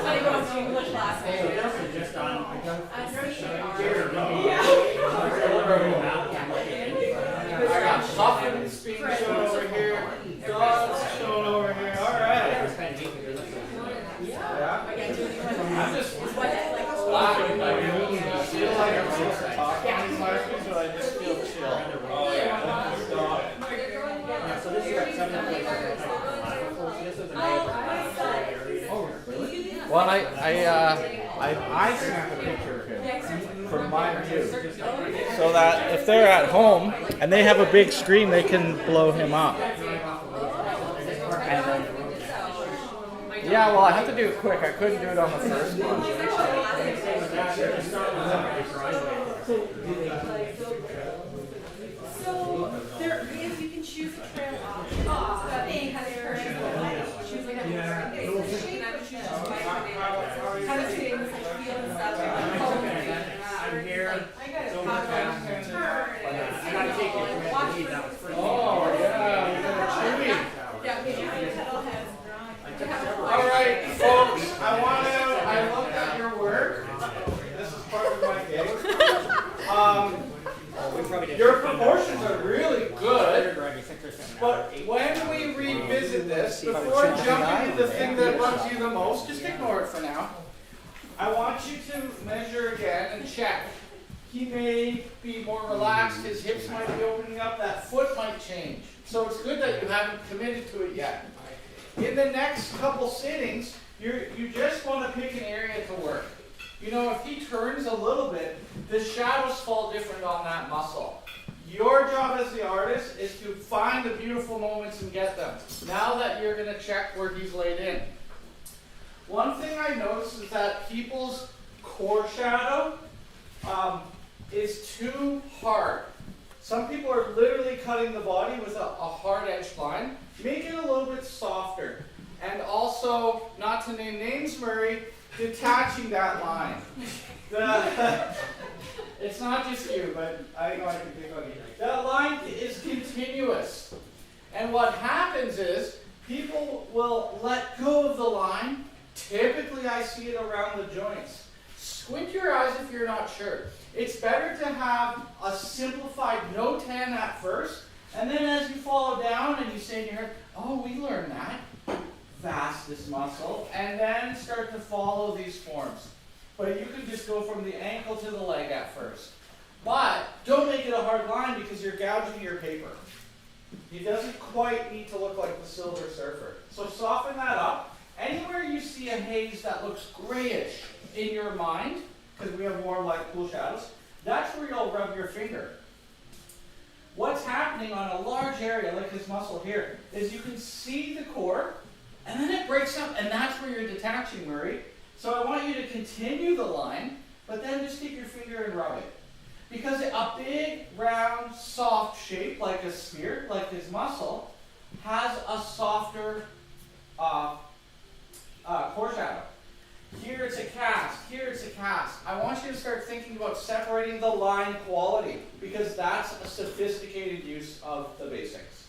I go to English last name. I got Huffins being shown over here, dogs shown over here. All right. Yeah. I'm just laughing. I feel like I'm supposed to talk on these live streams, but I just feel chill. Oh yeah. So this is at 7 Well, I snapped a picture of him from my view. so that if they're at home and they have a big screen, they can blow him up. Yeah, well, I have to do it quick. I couldn't do it on the first one. So there is, you can choose a trail off. That being kind of choose like a and I would choose just kind of things like feel and stuff. I'm here. I got it. I gotta take it. Oh, yeah. Yeah, we have pedal heads. All right, folks. I looked at your work. This is part of my game. Your proportions are really good. But when we revisit this, before jumping to the thing that bugs you the most, just ignore it for now. I want you to measure again and check. He may be more relaxed, his hips might be opening up, that foot might change. So it's good that you haven't committed to it yet. In the next couple sittings, you just want to pick an area to work. You know, if he turns a little bit, the shadows fall different on that muscle. Your job as the artist is to find the beautiful moments and get them. Now that you're going to check where he's laid in. One thing I noticed is that people's core shadow is too hard. Some people are literally cutting the body with a hard-edged line. Make it a little bit softer. And also, not to name names, Murray, detaching that line. It's not just you, but I know I can pick on you. That line is continuous. And what happens is, people will let go of the line. Typically, I see it around the joints. Squint your eyes if you're not sure. It's better to have a simplified no 10 at first, and then as you follow down and you say in your head, oh, we learned that. Vastus muscle, and then start to follow these forms. But you can just go from the ankle to the leg at first. But don't make it a hard line because you're gouging your paper. He doesn't quite need to look like the Silver Surfer. So soften that up. Anywhere you see a haze that looks grayish in your mind, because we have more like cool shadows, that's where you'll rub your finger. What's happening on a large area like his muscle here is you can see the core, And then it breaks up, and that's where you're detaching, Murray. So I want you to continue the line, but then just take your finger and rub it. Because a big, round, soft shape, like a sphere, like his muscle, has a softer core shadow. Here it's a cast, here it's a cast. I want you to start thinking about separating the line quality, because that's a sophisticated use of the basics.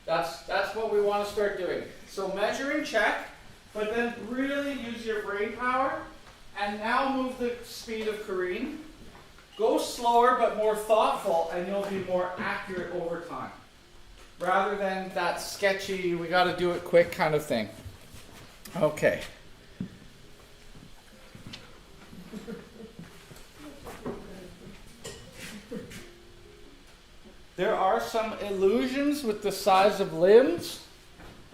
That's what we want to start doing. So measure and check, but then really use your brain power, and now move the speed of Kareen. Go slower but more thoughtful, and you'll be more accurate over time. Rather than that sketchy, we got to do it quick kind of thing. Okay. There are some illusions with the size of limbs,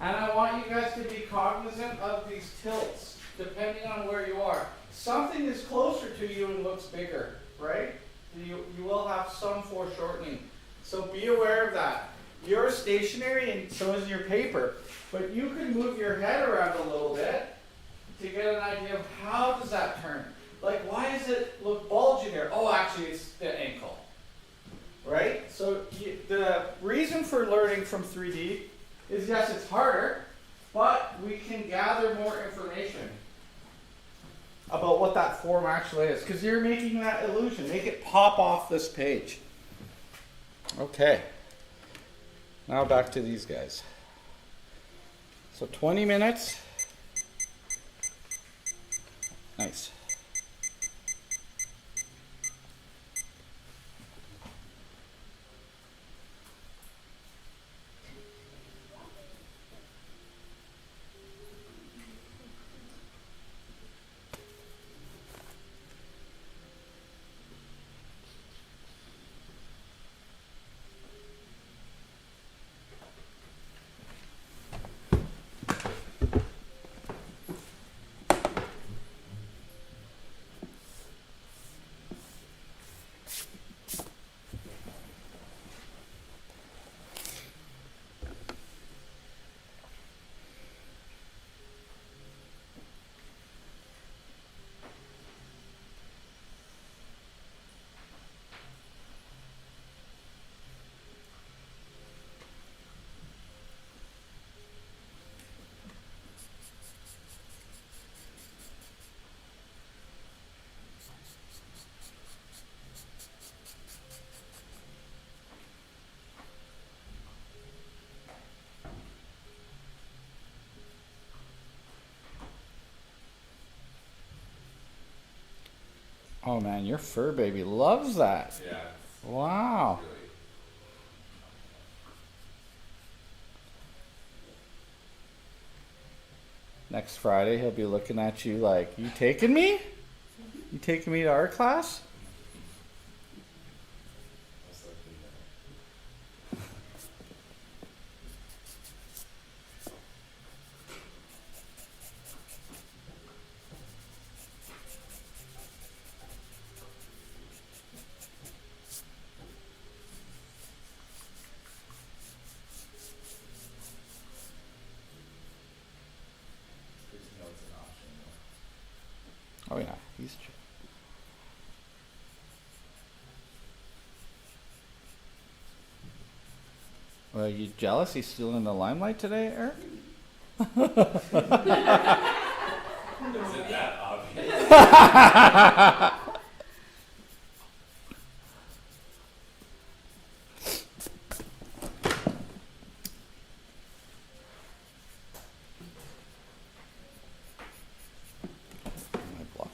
and I want you guys to be cognizant of these tilts, depending on where you are. Something is closer to you and looks bigger, right? You will have some foreshortening. So be aware of that. You're stationary and so is your paper, but you can move your head around a little bit to get an idea of how does that turn. Like, why does it look bulgy there? Oh, actually, it's the ankle. Right? So the reason for learning from 3D is, yes, it's harder, but we can gather more information about what that form actually is. Because you're making that illusion. Make it pop off this page. Okay. Now back to these guys. So 20 minutes. Nice. Oh man, your fur baby loves that. Yeah. Wow. Really. Next Friday, he'll be looking at you like, you taking me? You taking me to art class? That's like good to know it's an option. Oh yeah, he's true. Well, are you jealous he's still in the limelight today, Eric? Is it that obvious? My block.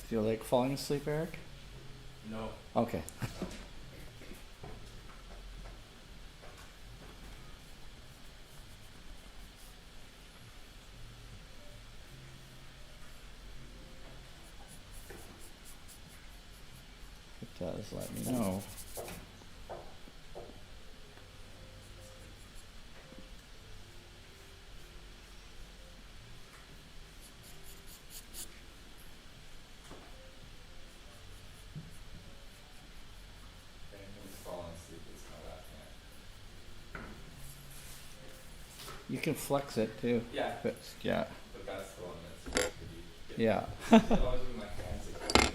Feel like falling asleep, Eric? No. Okay. If it does, let me know. Who's falling asleep is how that You can flex it too. Yeah. But, yeah. But that's the one that's supposed to be. Yeah. I always with my hands like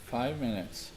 Five minutes.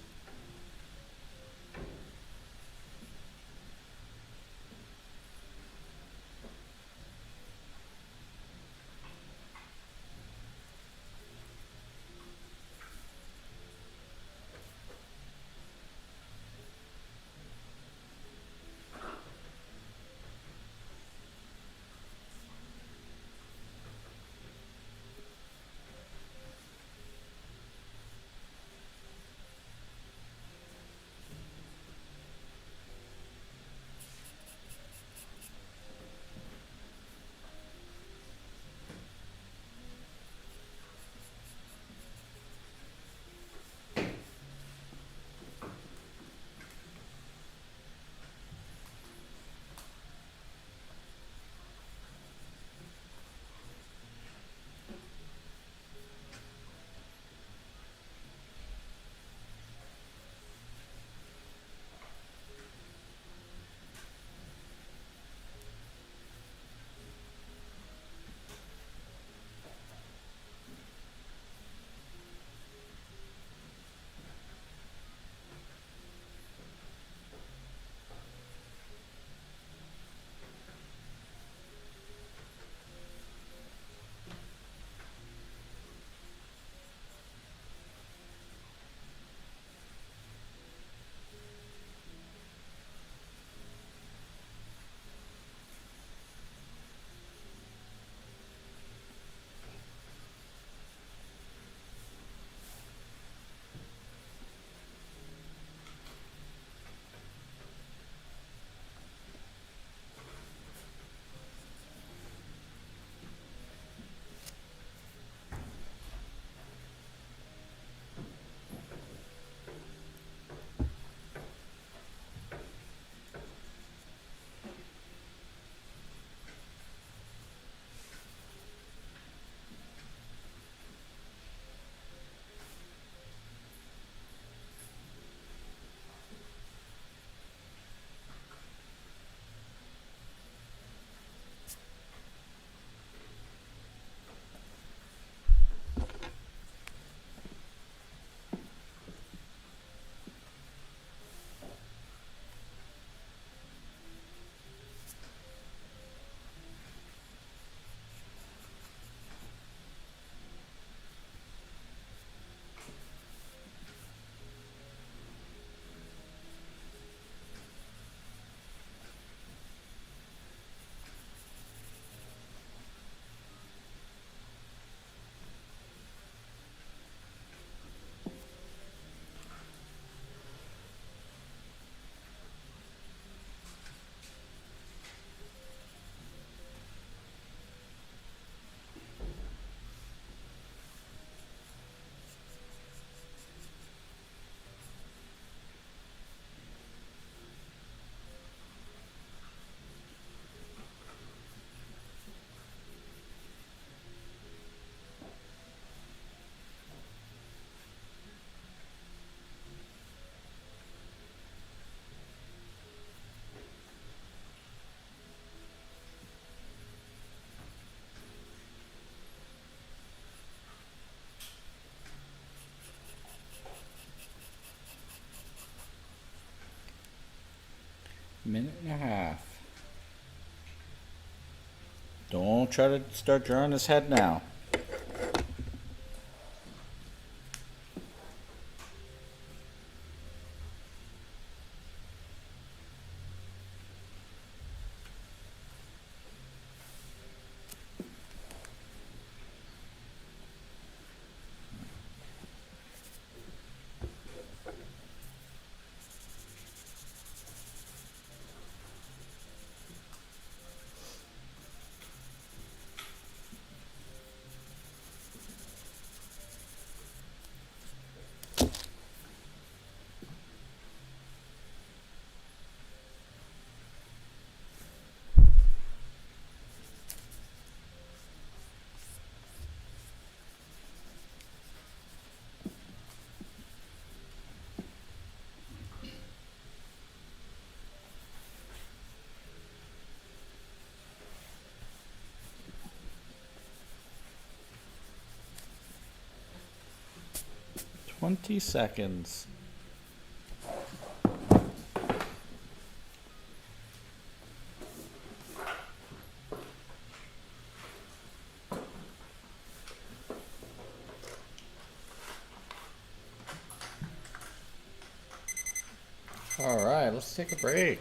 Don't try to start drawing his head now. Twenty seconds. All right, let's take a break.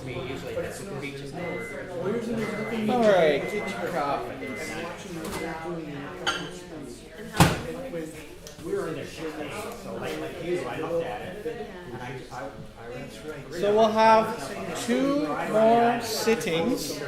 me usually that's the beaches. All right. And watching what they're doing in We were in the shit, so like you, I looked at it, and I So we'll have 2 more sittings.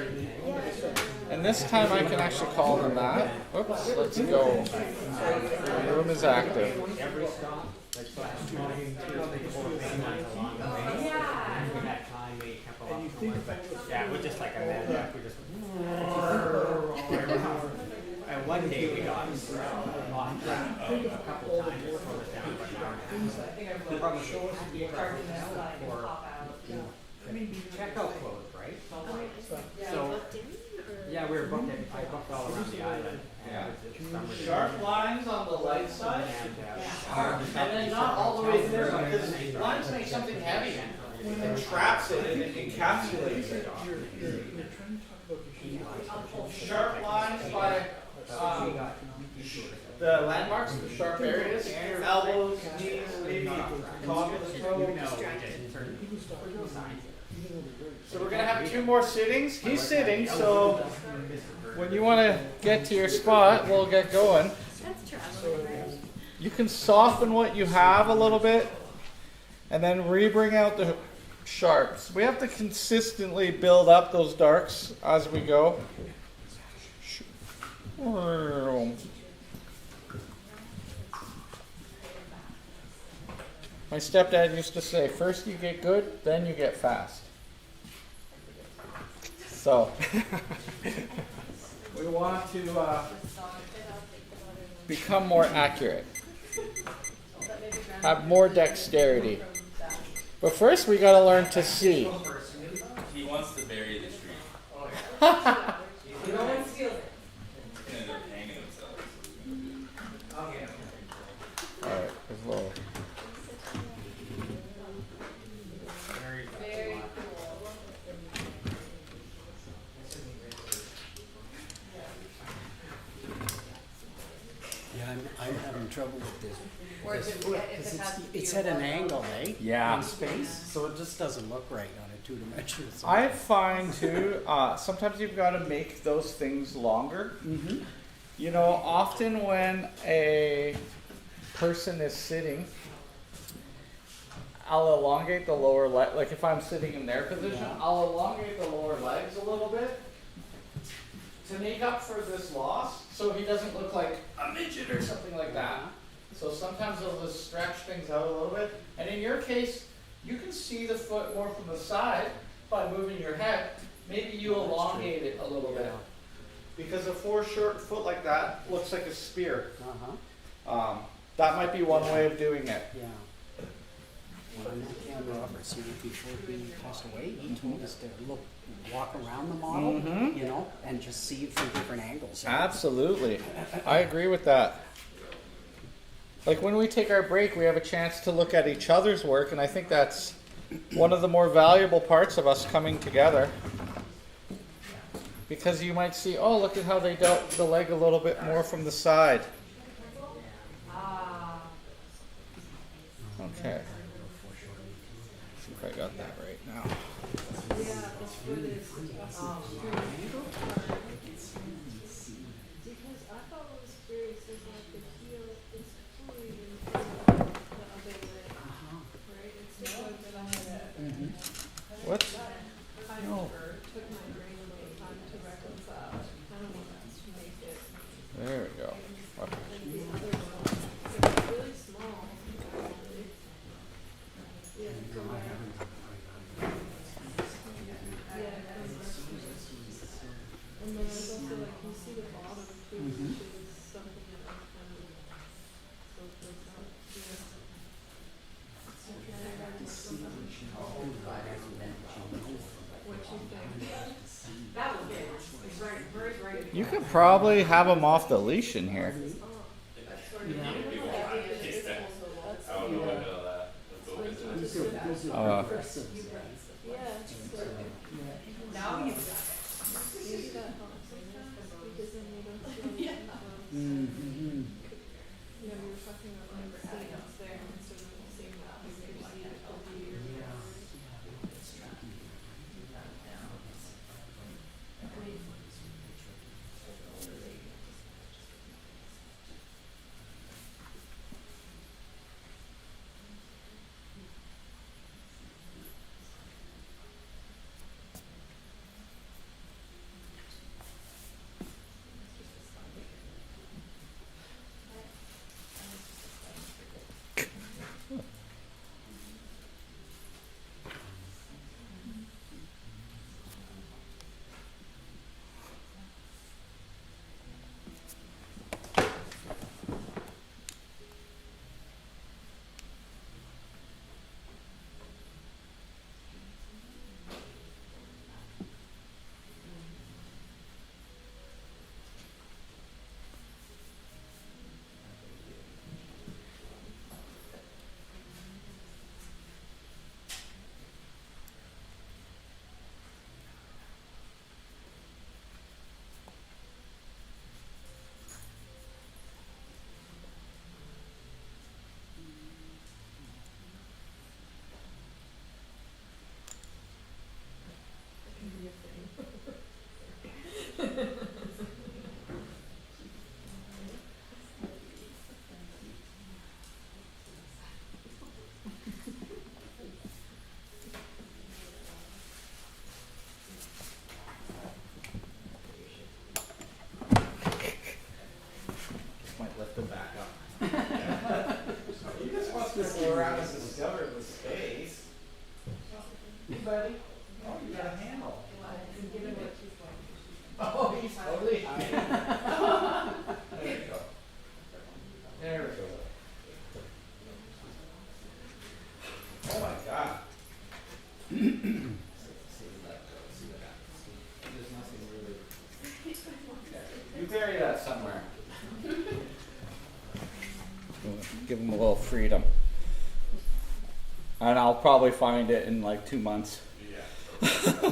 And this time I can actually call them that. Oops, let's go. The room is active. every stop, like so last 2 days, 3 or 4 things along the way. We had time, we kept a lot of but yeah, we're just like a mad we just and one day we got off track a couple times to slow us down, but now probably show us the checkout closed, right? So yeah, we were booked. I booked all around the island. Sharp lines on the light side, and then not all the way through, because lines make something heavy and traps it and it encapsulates it. Sharp lines by the landmarks, the sharp areas, elbows, knees, maybe top of the toe. So we're gonna have 2 more sittings. He's sitting, so when you want to get to your spot, we'll get going. You can soften what you have a little bit, and then re-bring out the sharps. We have to consistently build up those darks as we go. My stepdad used to say, first you get good, then you get fast. So, we want to become more accurate, have more dexterity. But first we got to learn to see. He wants to bury the tree. No one steals it. He's gonna end up hanging himself. Alright, as well. Very cool. Yeah, I'm having trouble with this. Or This if it- foot, if it 'cause has to be it's at an angle, eh? Yeah. In space, so it just doesn't look right on a 2-dimensional. I find too, sometimes you've got to make those things longer. Mm-hmm. You know, often when a person is sitting, I'll elongate the lower leg. Like if I'm sitting in their position, I'll elongate the lower legs a little bit to make up for this loss, so he doesn't look like a midget or something like that. So sometimes they'll just stretch things out a little bit. And in your case, you can see the foot more from the side by moving your head. Maybe you elongate it a little bit. Because a 4 short foot like that looks like a spear. That might be one way of doing it. Yeah. When that camera operator, before he passed away, he told us to walk around the model, Mhm. you know, and just see it from different angles. Absolutely. I agree with that. Like when we take our break, we have a chance to look at each other's work, and I think that's one of the more valuable parts of us coming together. Because you might see, oh, look at how they dealt the leg a little bit more from the side. Okay. See if I got that right now. What? No. There we go. Okay. You could probably have them off the leash in here. I don't know what that. Let's open it. Now you Might lift it back up. You just want to go around and discover the space. Hey, buddy. Oh, you got a handle. Oh, he's totally. There you go. There we go. Oh my God. See that go. See what happens. There's nothing really. You bury that somewhere. Give them a little freedom. And I'll probably find it in like 2 months. Yeah.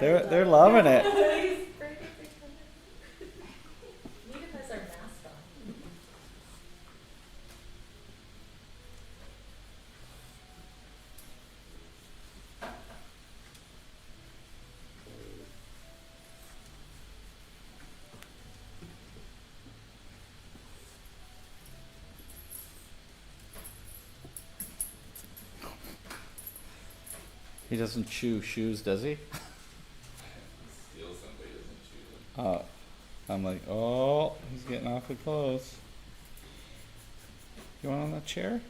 They're loving it. He doesn't chew shoes, does he? Steal somebody doesn't choose. I'm like, oh, he's getting awfully close. You want on that chair?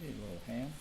Hey, little ham.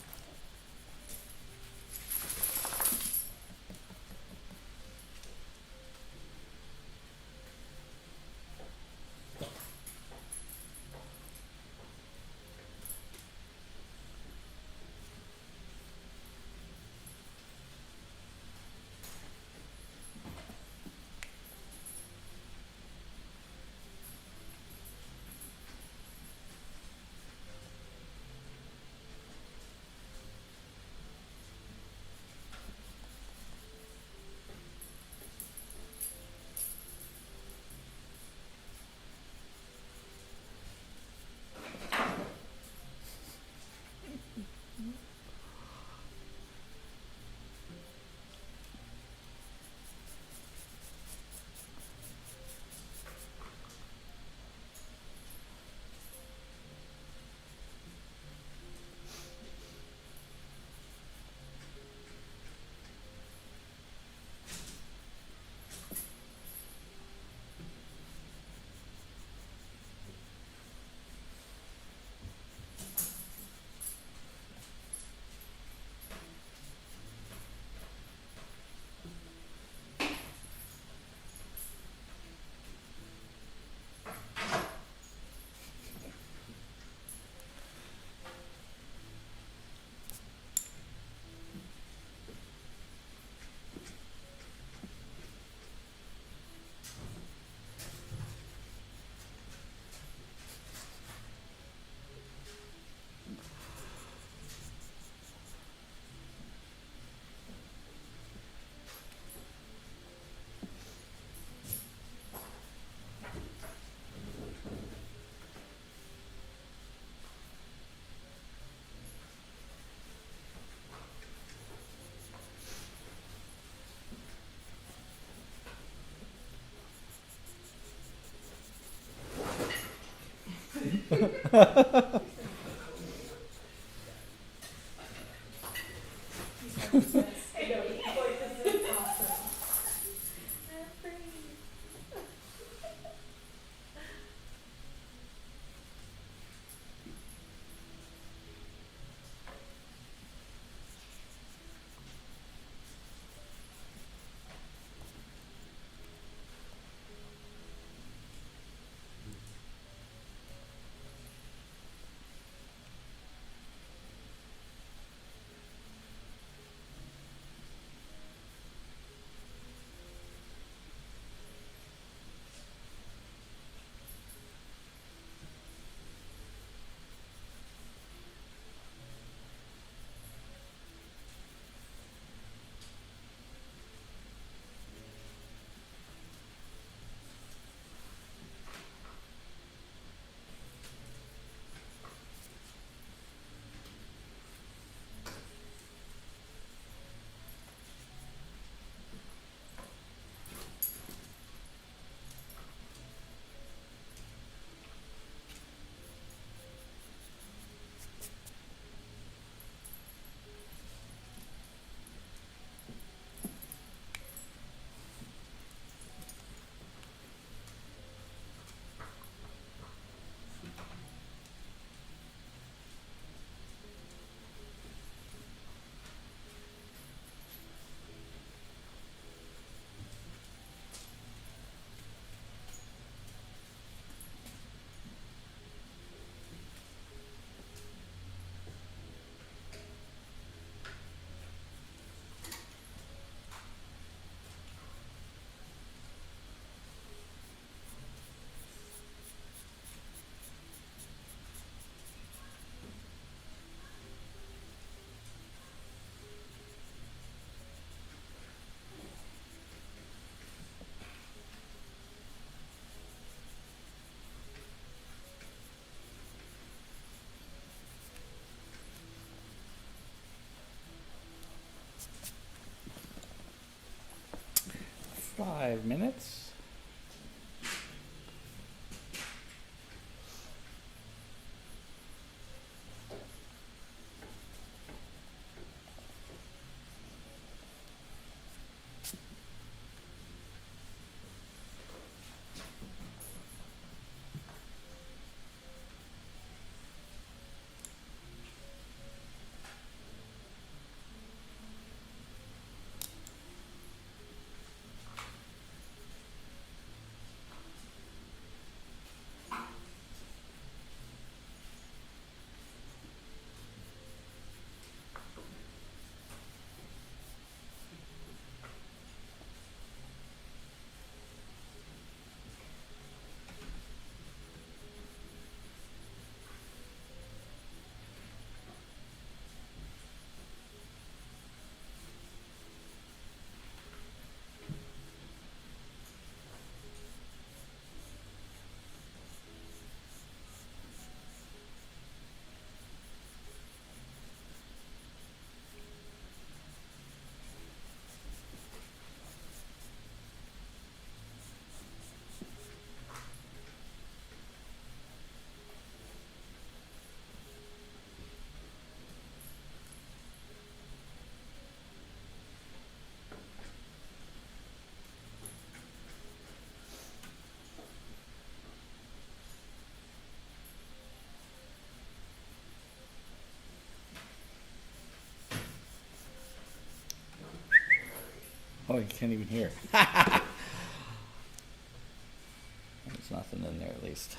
Five minutes. Oh, you can't even hear. There's nothing in there at least.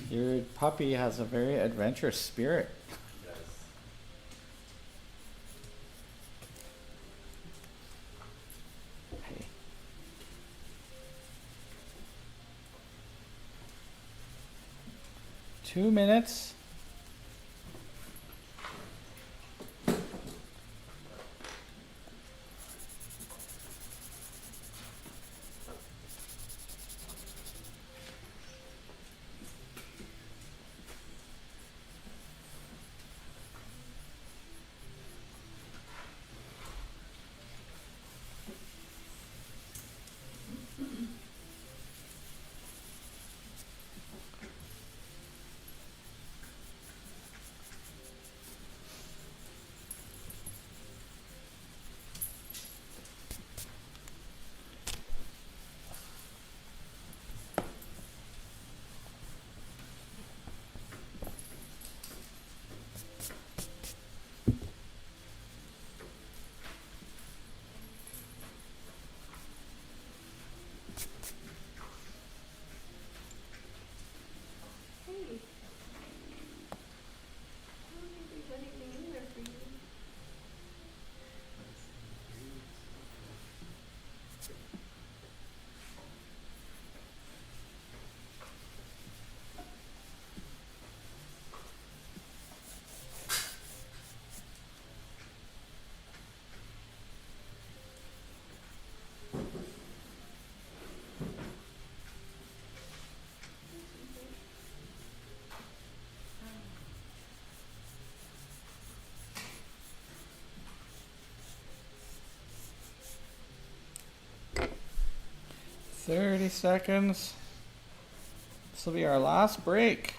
Your puppy has a very adventurous spirit. Yes. Hey. Two minutes. Hey. I don't think there's anything in there for you. $30 seconds. This will be our last break.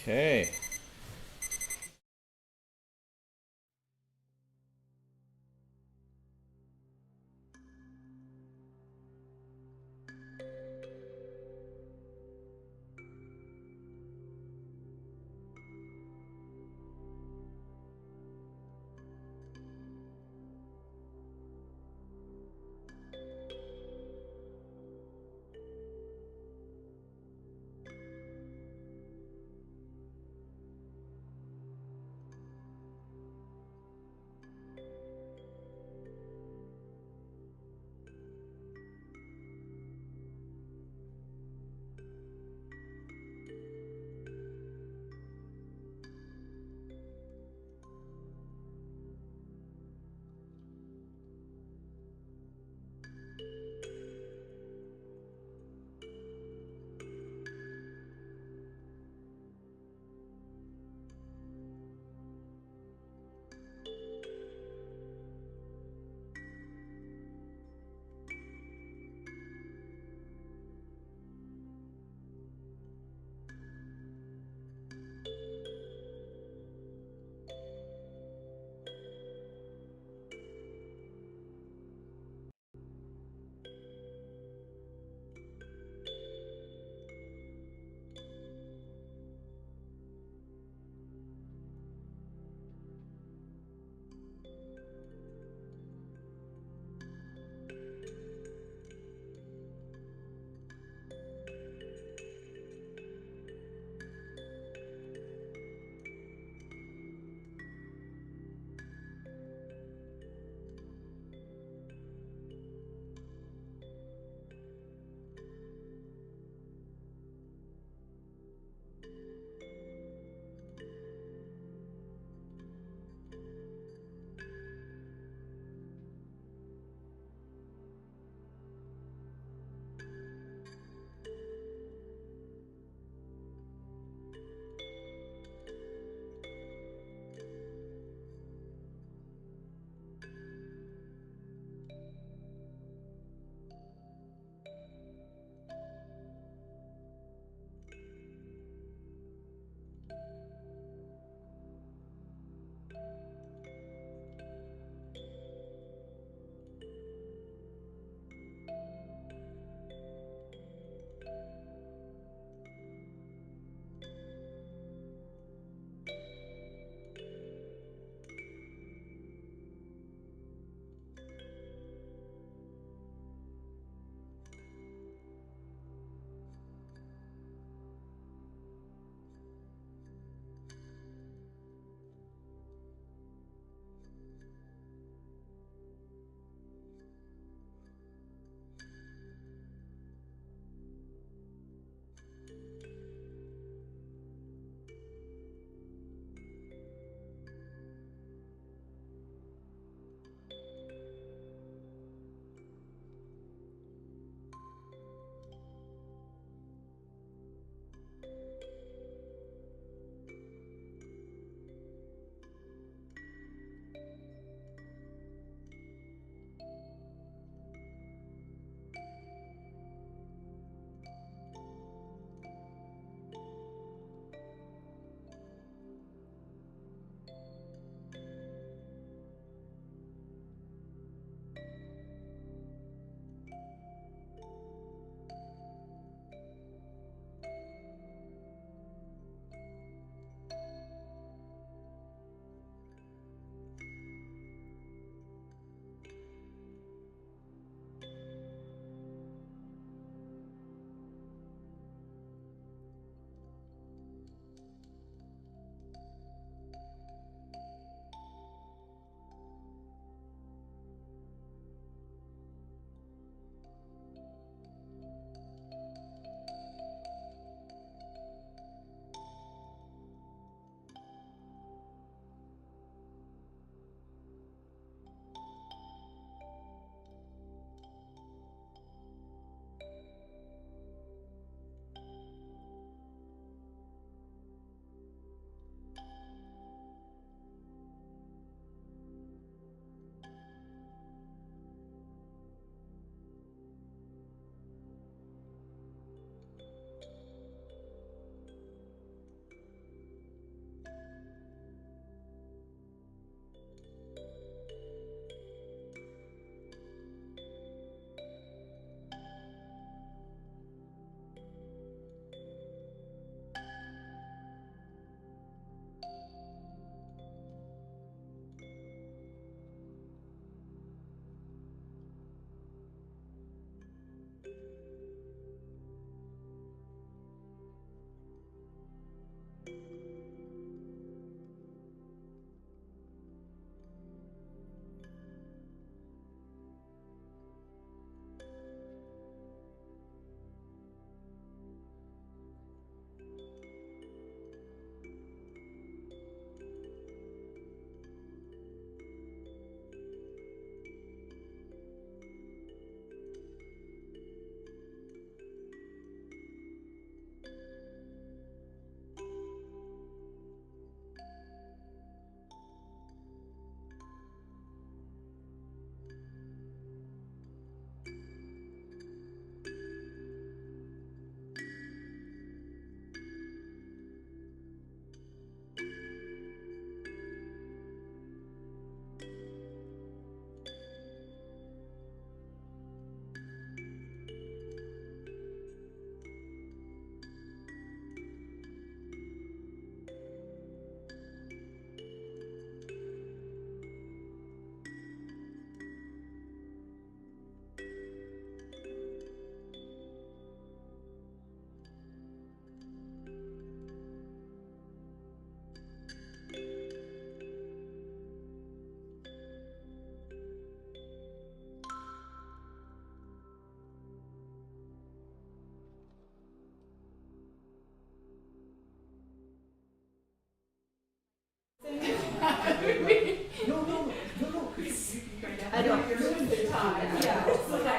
Okay.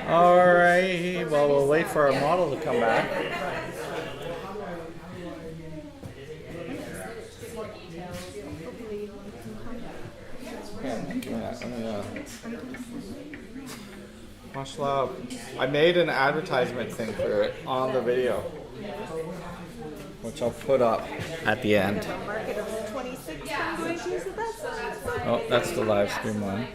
All right, well, we'll wait for our model to come back. Much love. I made an advertisement thing for it on the video, which I'll put up at the end. Market of 26 invoices, so that's Oh, that's the live stream one.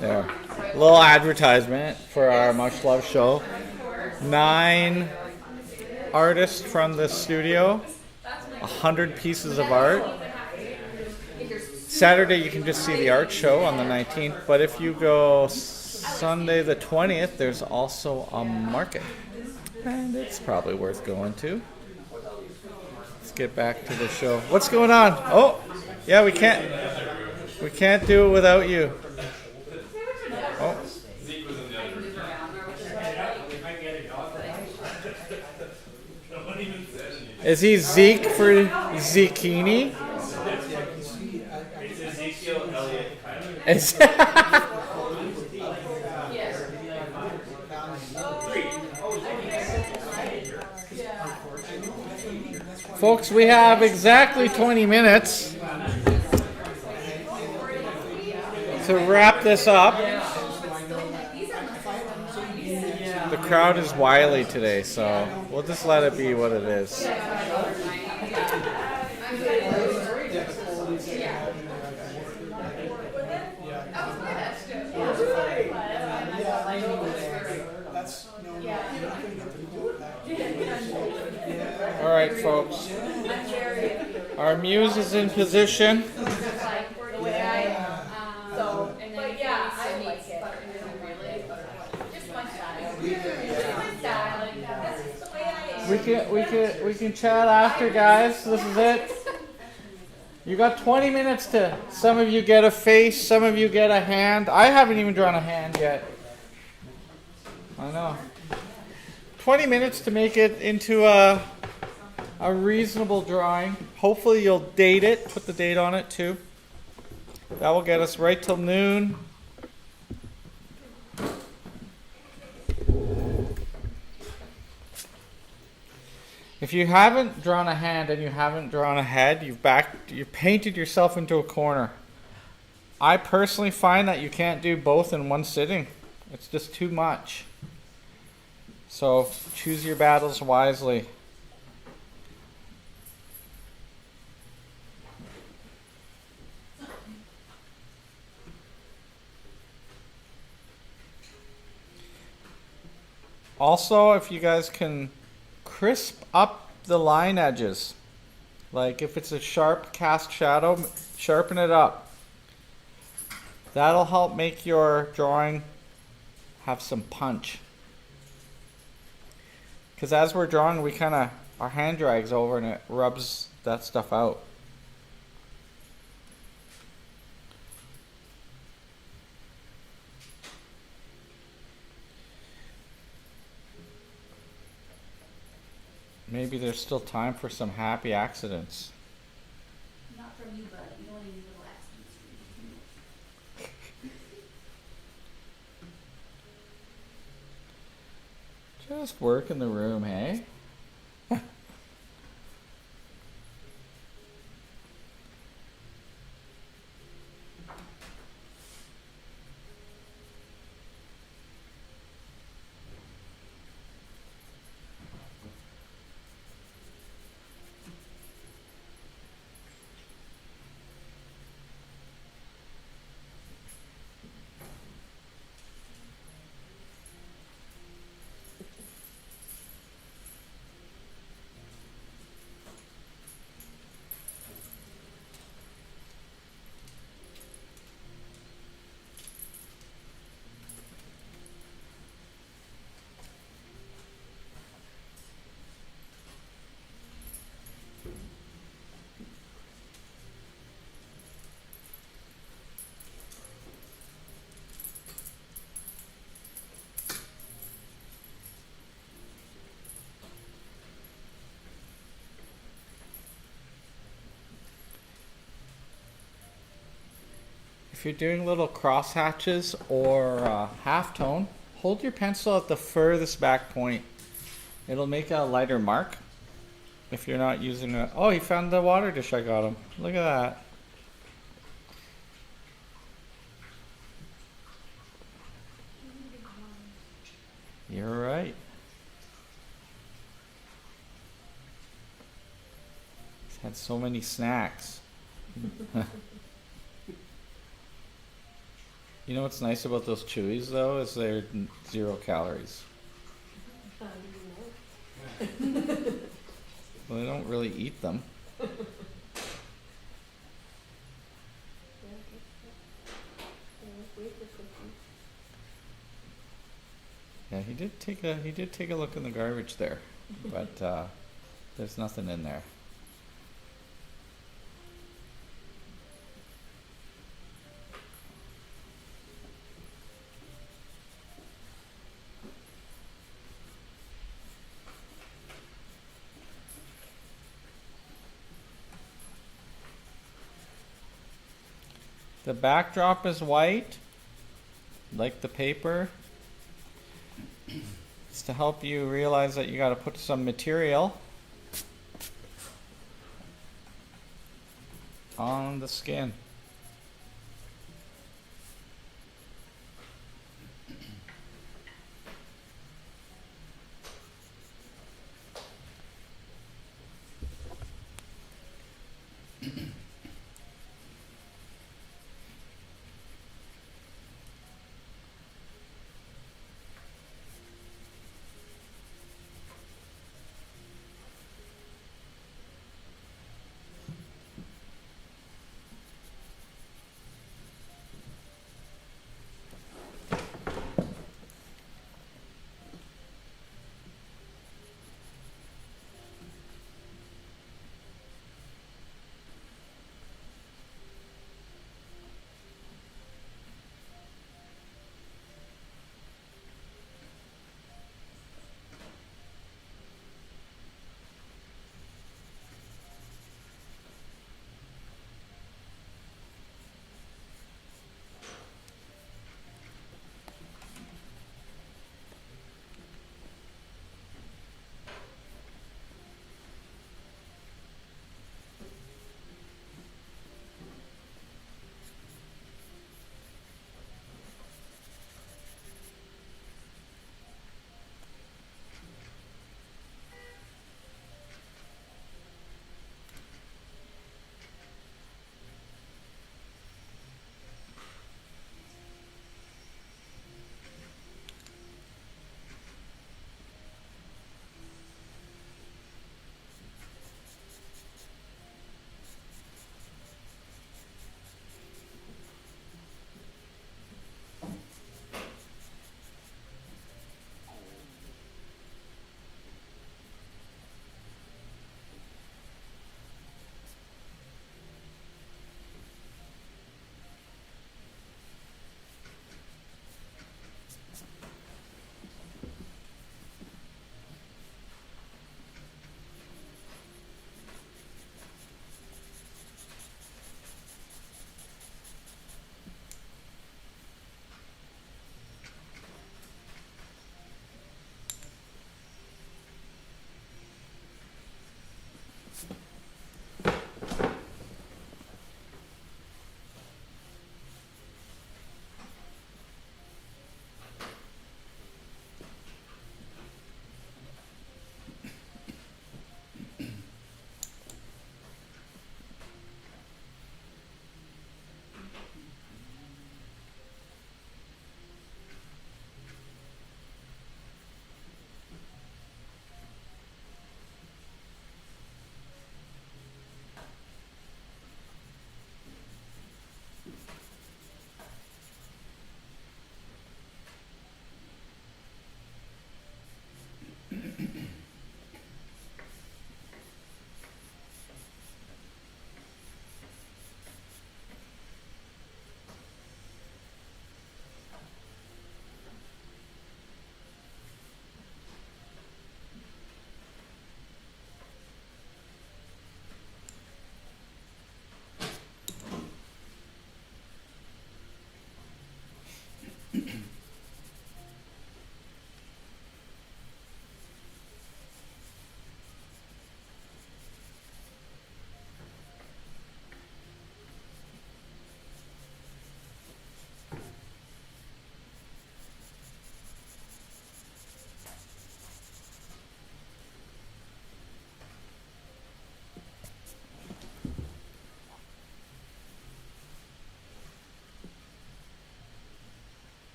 There. A little advertisement for our Much Love show. 9 artists from the studio. 100 pieces of art. Saturday you can just see the art show on the 19th, but if you go Sunday the 20th, there's also a market. And it's probably worth going to. Let's get back to the show. What's going on? Oh, yeah, we can't do it without you. Oh. Is he Zeke for zucchini? Is Folks, we have exactly 20 minutes to wrap this up. The crowd is wily today, so we'll just let it be what it is. All right, folks. Our muse is in position. We can chat after, guys. This is it. You got 20 minutes to. Some of you get a face, some of you get a hand. I haven't even drawn a hand yet. I know. 20 minutes to make it into a reasonable drawing. Hopefully you'll date it. Put the date on it too. That will get us right till noon. If you haven't drawn a hand and you haven't drawn a head, you've painted yourself into a corner. I personally find that you can't do both in one sitting. It's just too much. So choose your battles wisely. Also, if you guys can crisp up the line edges, like if it's a sharp cast shadow, sharpen it up. That'll help make your drawing have some punch. Because as we're drawing, our hand drags over and it rubs that stuff out. Maybe there's still time for some happy accidents. Not from you, bud. You don't want any little accidents. Just work in the room, hey? If you're doing little cross hatches or halftone, hold your pencil at the furthest back point. It'll make a lighter mark. If you're not using it. Oh, he found the water dish I got him. Look at that. You're right. He's had so many snacks. You know what's nice about those chewies though is they're 0 calories. Well, I don't really eat them. Yeah, he did take a look in the garbage there, but there's nothing in there. The backdrop is white, like the paper. It's to help you realize that you got to put some material on the skin.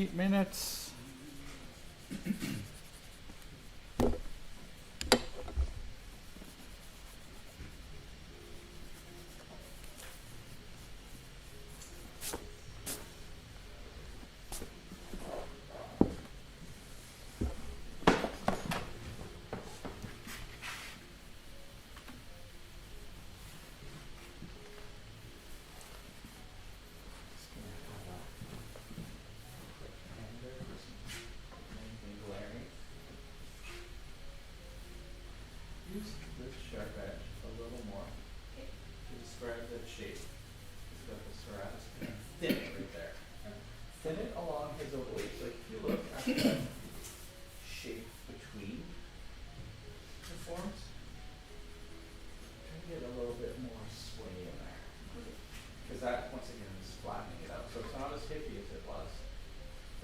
8 minutes. Use this sharp edge a little more to describe the shape. It's got the serratus and thin it right there. Thin it along his obliques. Like if you look at the shape between the forms, try to get a little bit more sway in there. Because that, once again, is flattening it out. So it's not as hippie as it was.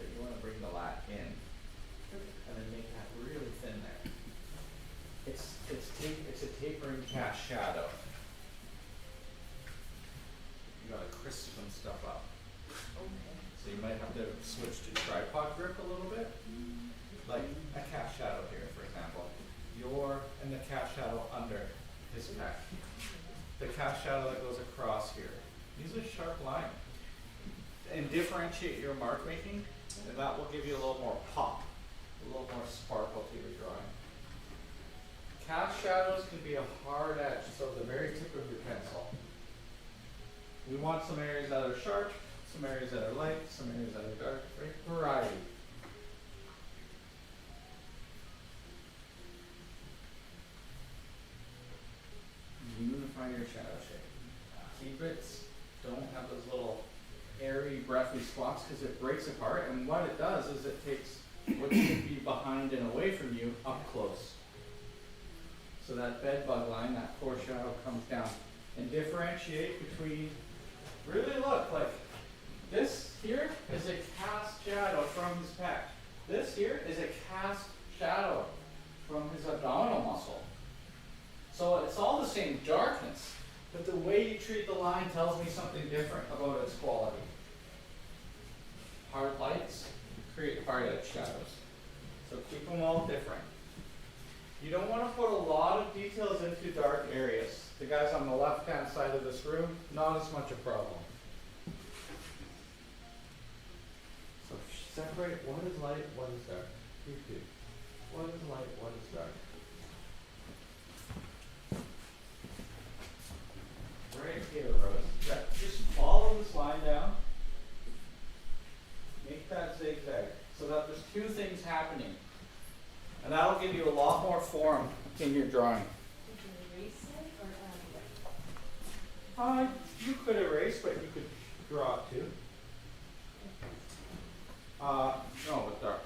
But you want to bring the lat in and then make that really thin there. It's a tapering cast shadow. You gotta crispen stuff up. So you might have to switch to tripod grip a little bit. Like a cast shadow here, for example. And the cast shadow under his pec. The cast shadow that goes across here. Use a sharp line. And differentiate your mark making, and that will give you a little more pop, a little more sparkle to your drawing. Cast shadows can be a hard edge, so the very tip of your pencil. We want some areas that are sharp, some areas that are light, some areas that are dark, right? Variety. Unify your shadow shape. Keep it, don't have those little airy, breathy spots because it breaks apart, and what it does is it takes what should be behind and away from you up close. So that bed bug line, that foreshadow comes down. And differentiate between, really look, like this here is a cast shadow from his pec. This here is a cast shadow from his abdominal muscle. So it's all the same darkness, but the way you treat the line tells me something different about its quality. Hard lights create hard edge shadows. So keep them all different. You don't want to put a lot of details into dark areas. The guys on the left-hand side of this room, not as much a problem. So separate what is light, what is dark. What is light, what is dark. Right here, Rose. Yeah, just follow this line down. Make that zigzag so that there's two things happening. And that'll give you a lot more form in your drawing. Did you erase it or add it? You could erase, but you could draw it too. No,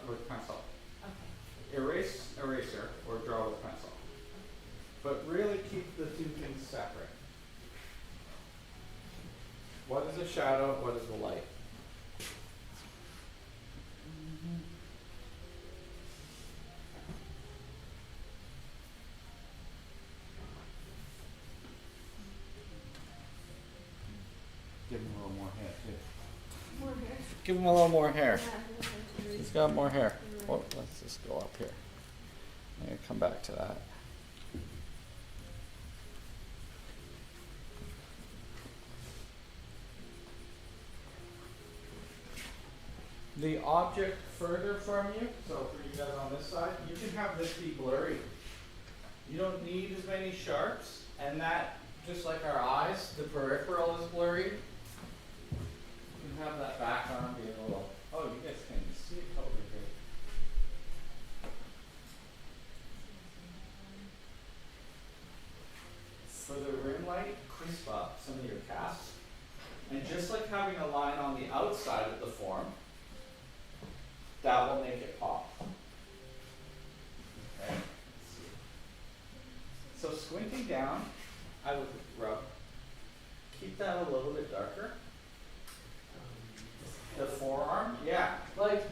with pencil. Okay. Erase, eraser, or draw with pencil. But really keep the two things separate. What is the shadow? What is the light? Give him a little more hair too. More hair. Give him a little more hair. Yeah, He's got more hair. Oh, let's just go up here. I'm gonna come back to that. The object further from you, so for you guys on this side, you can have this be blurry. You don't need as many sharps, and that, just like our eyes, the peripheral is blurry. You can have that background be a little, oh, you guys can't even see it totally good. For the rim light, crisp up some of your casts. And just like having a line on the outside of the form, that will make it pop. Okay. So squinting down, I would rub. Keep that a little bit darker. The forearm, yeah, like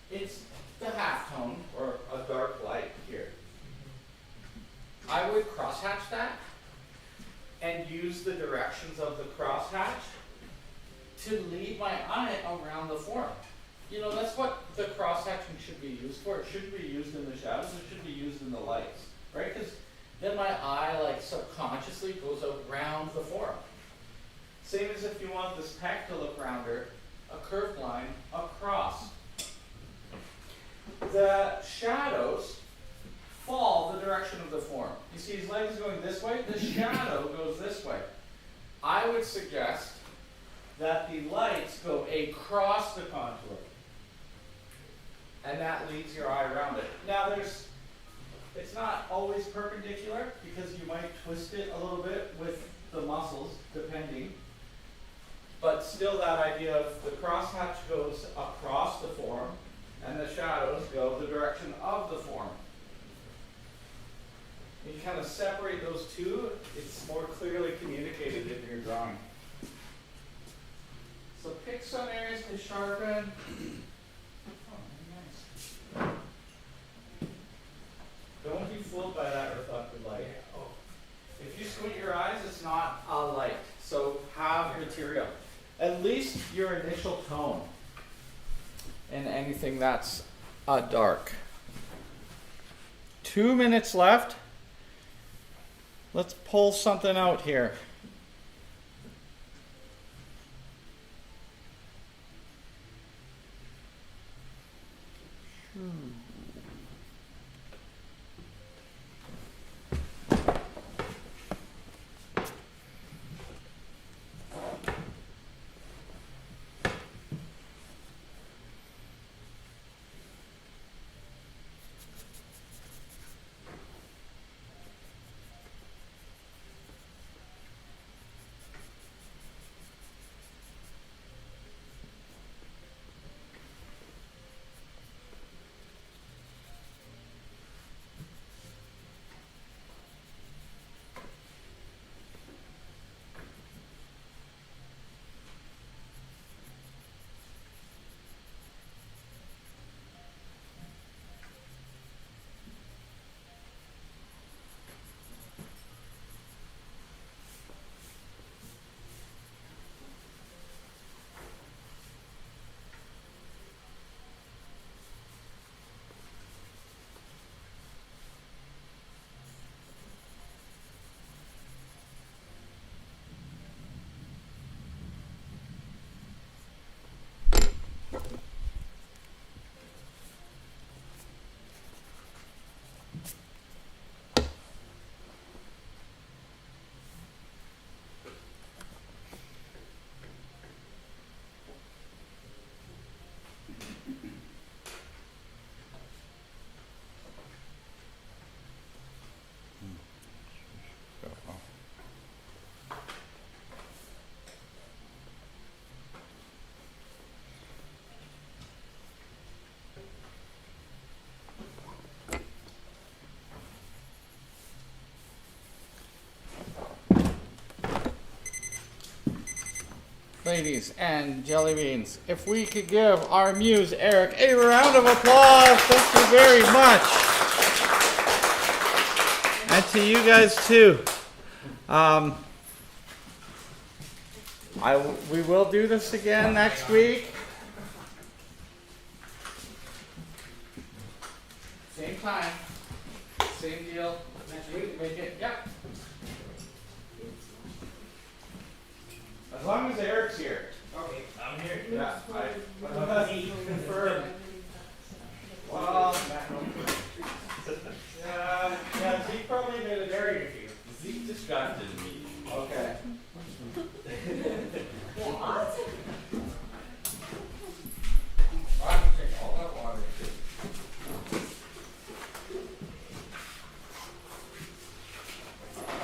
it's the halftone or a dark light here. I would crosshatch that and use the directions of the crosshatch to lead my eye around the form. you know, that's what the cross-hatching should be used for. It shouldn't be used in the shadows, it should be used in the lights, right? Because then my eye, like, subconsciously goes around the form. Same as if you want this peck to look rounder, a curved line across. The shadows fall the direction of the form. You see his legs going this way, the shadow goes this way. I would suggest that the lights go across the contour. And that leads your eye around it. Now it's not always perpendicular because you might twist it a little bit with the muscles, depending. But still that idea of the crosshatch goes across the form and the shadows go the direction of the form. You kind of separate those two, it's more clearly communicated in your drawing. So pick some areas to sharpen. Oh, nice. Don't be fooled by that reflected light. If you squint your eyes, it's not a light. So have material. At least your initial tone in anything that's a dark. 2 minutes left. Let's pull something out here. Ladies and jelly beans, if we could give our muse Eric a round of applause. Thank you very much. And to you guys too. We will do this again next week. Same time, same deal. Next week, make it. Yep. As long as Eric's here. Okay, I'm here. Yeah, I confirm. Well, yeah, Zeke probably made a very good you. Zeke distracted me. Okay. What? I have to take all that water.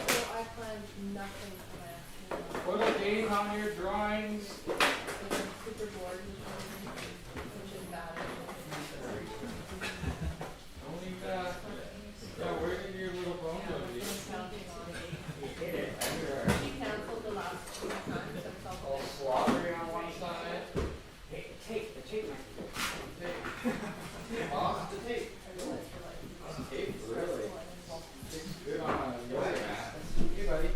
So I planned nothing for my afternoon. Put a date on your drawings. I'm super bored, which is bad. Don't leave that. Yeah, where did your little bone go? She canceled the last 2 times, so it's all All slobbery on one side. Hey, the tape might be good. Off the tape. Tape, really? It's good on a yoga mat. Hey, buddy.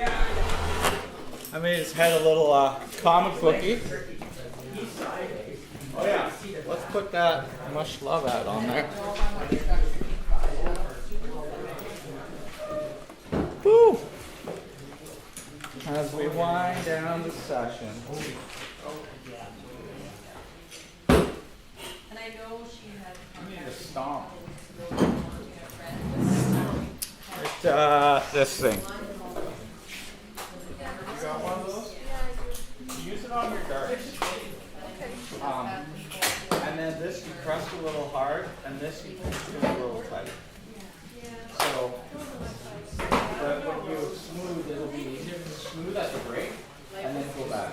I made his head a little comic booky. Oh yeah, let's put that much love out on there. Woo! As we wind down the session. And I know she had. I need to stomp. This thing. You got one of those? Use it on your darts. And then this you press a little hard, and this you push a little tight. So that when you smooth, it'll be easier to smooth at the break, and then go back.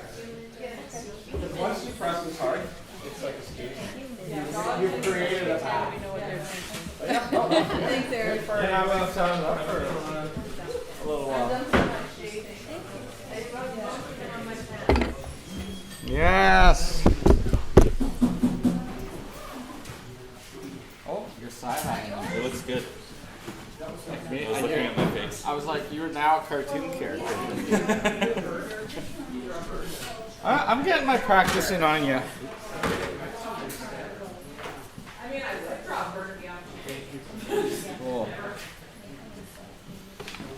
Because once you press this hard, it's like a skating. You've created a path. Thanks, Eric. Yeah, I'm gonna sign up for a little while. Yes. Oh, you're side-eyeing. It looks good. I was looking at my face. I was like, you're now a cartoon character. I'm getting my practice in on you.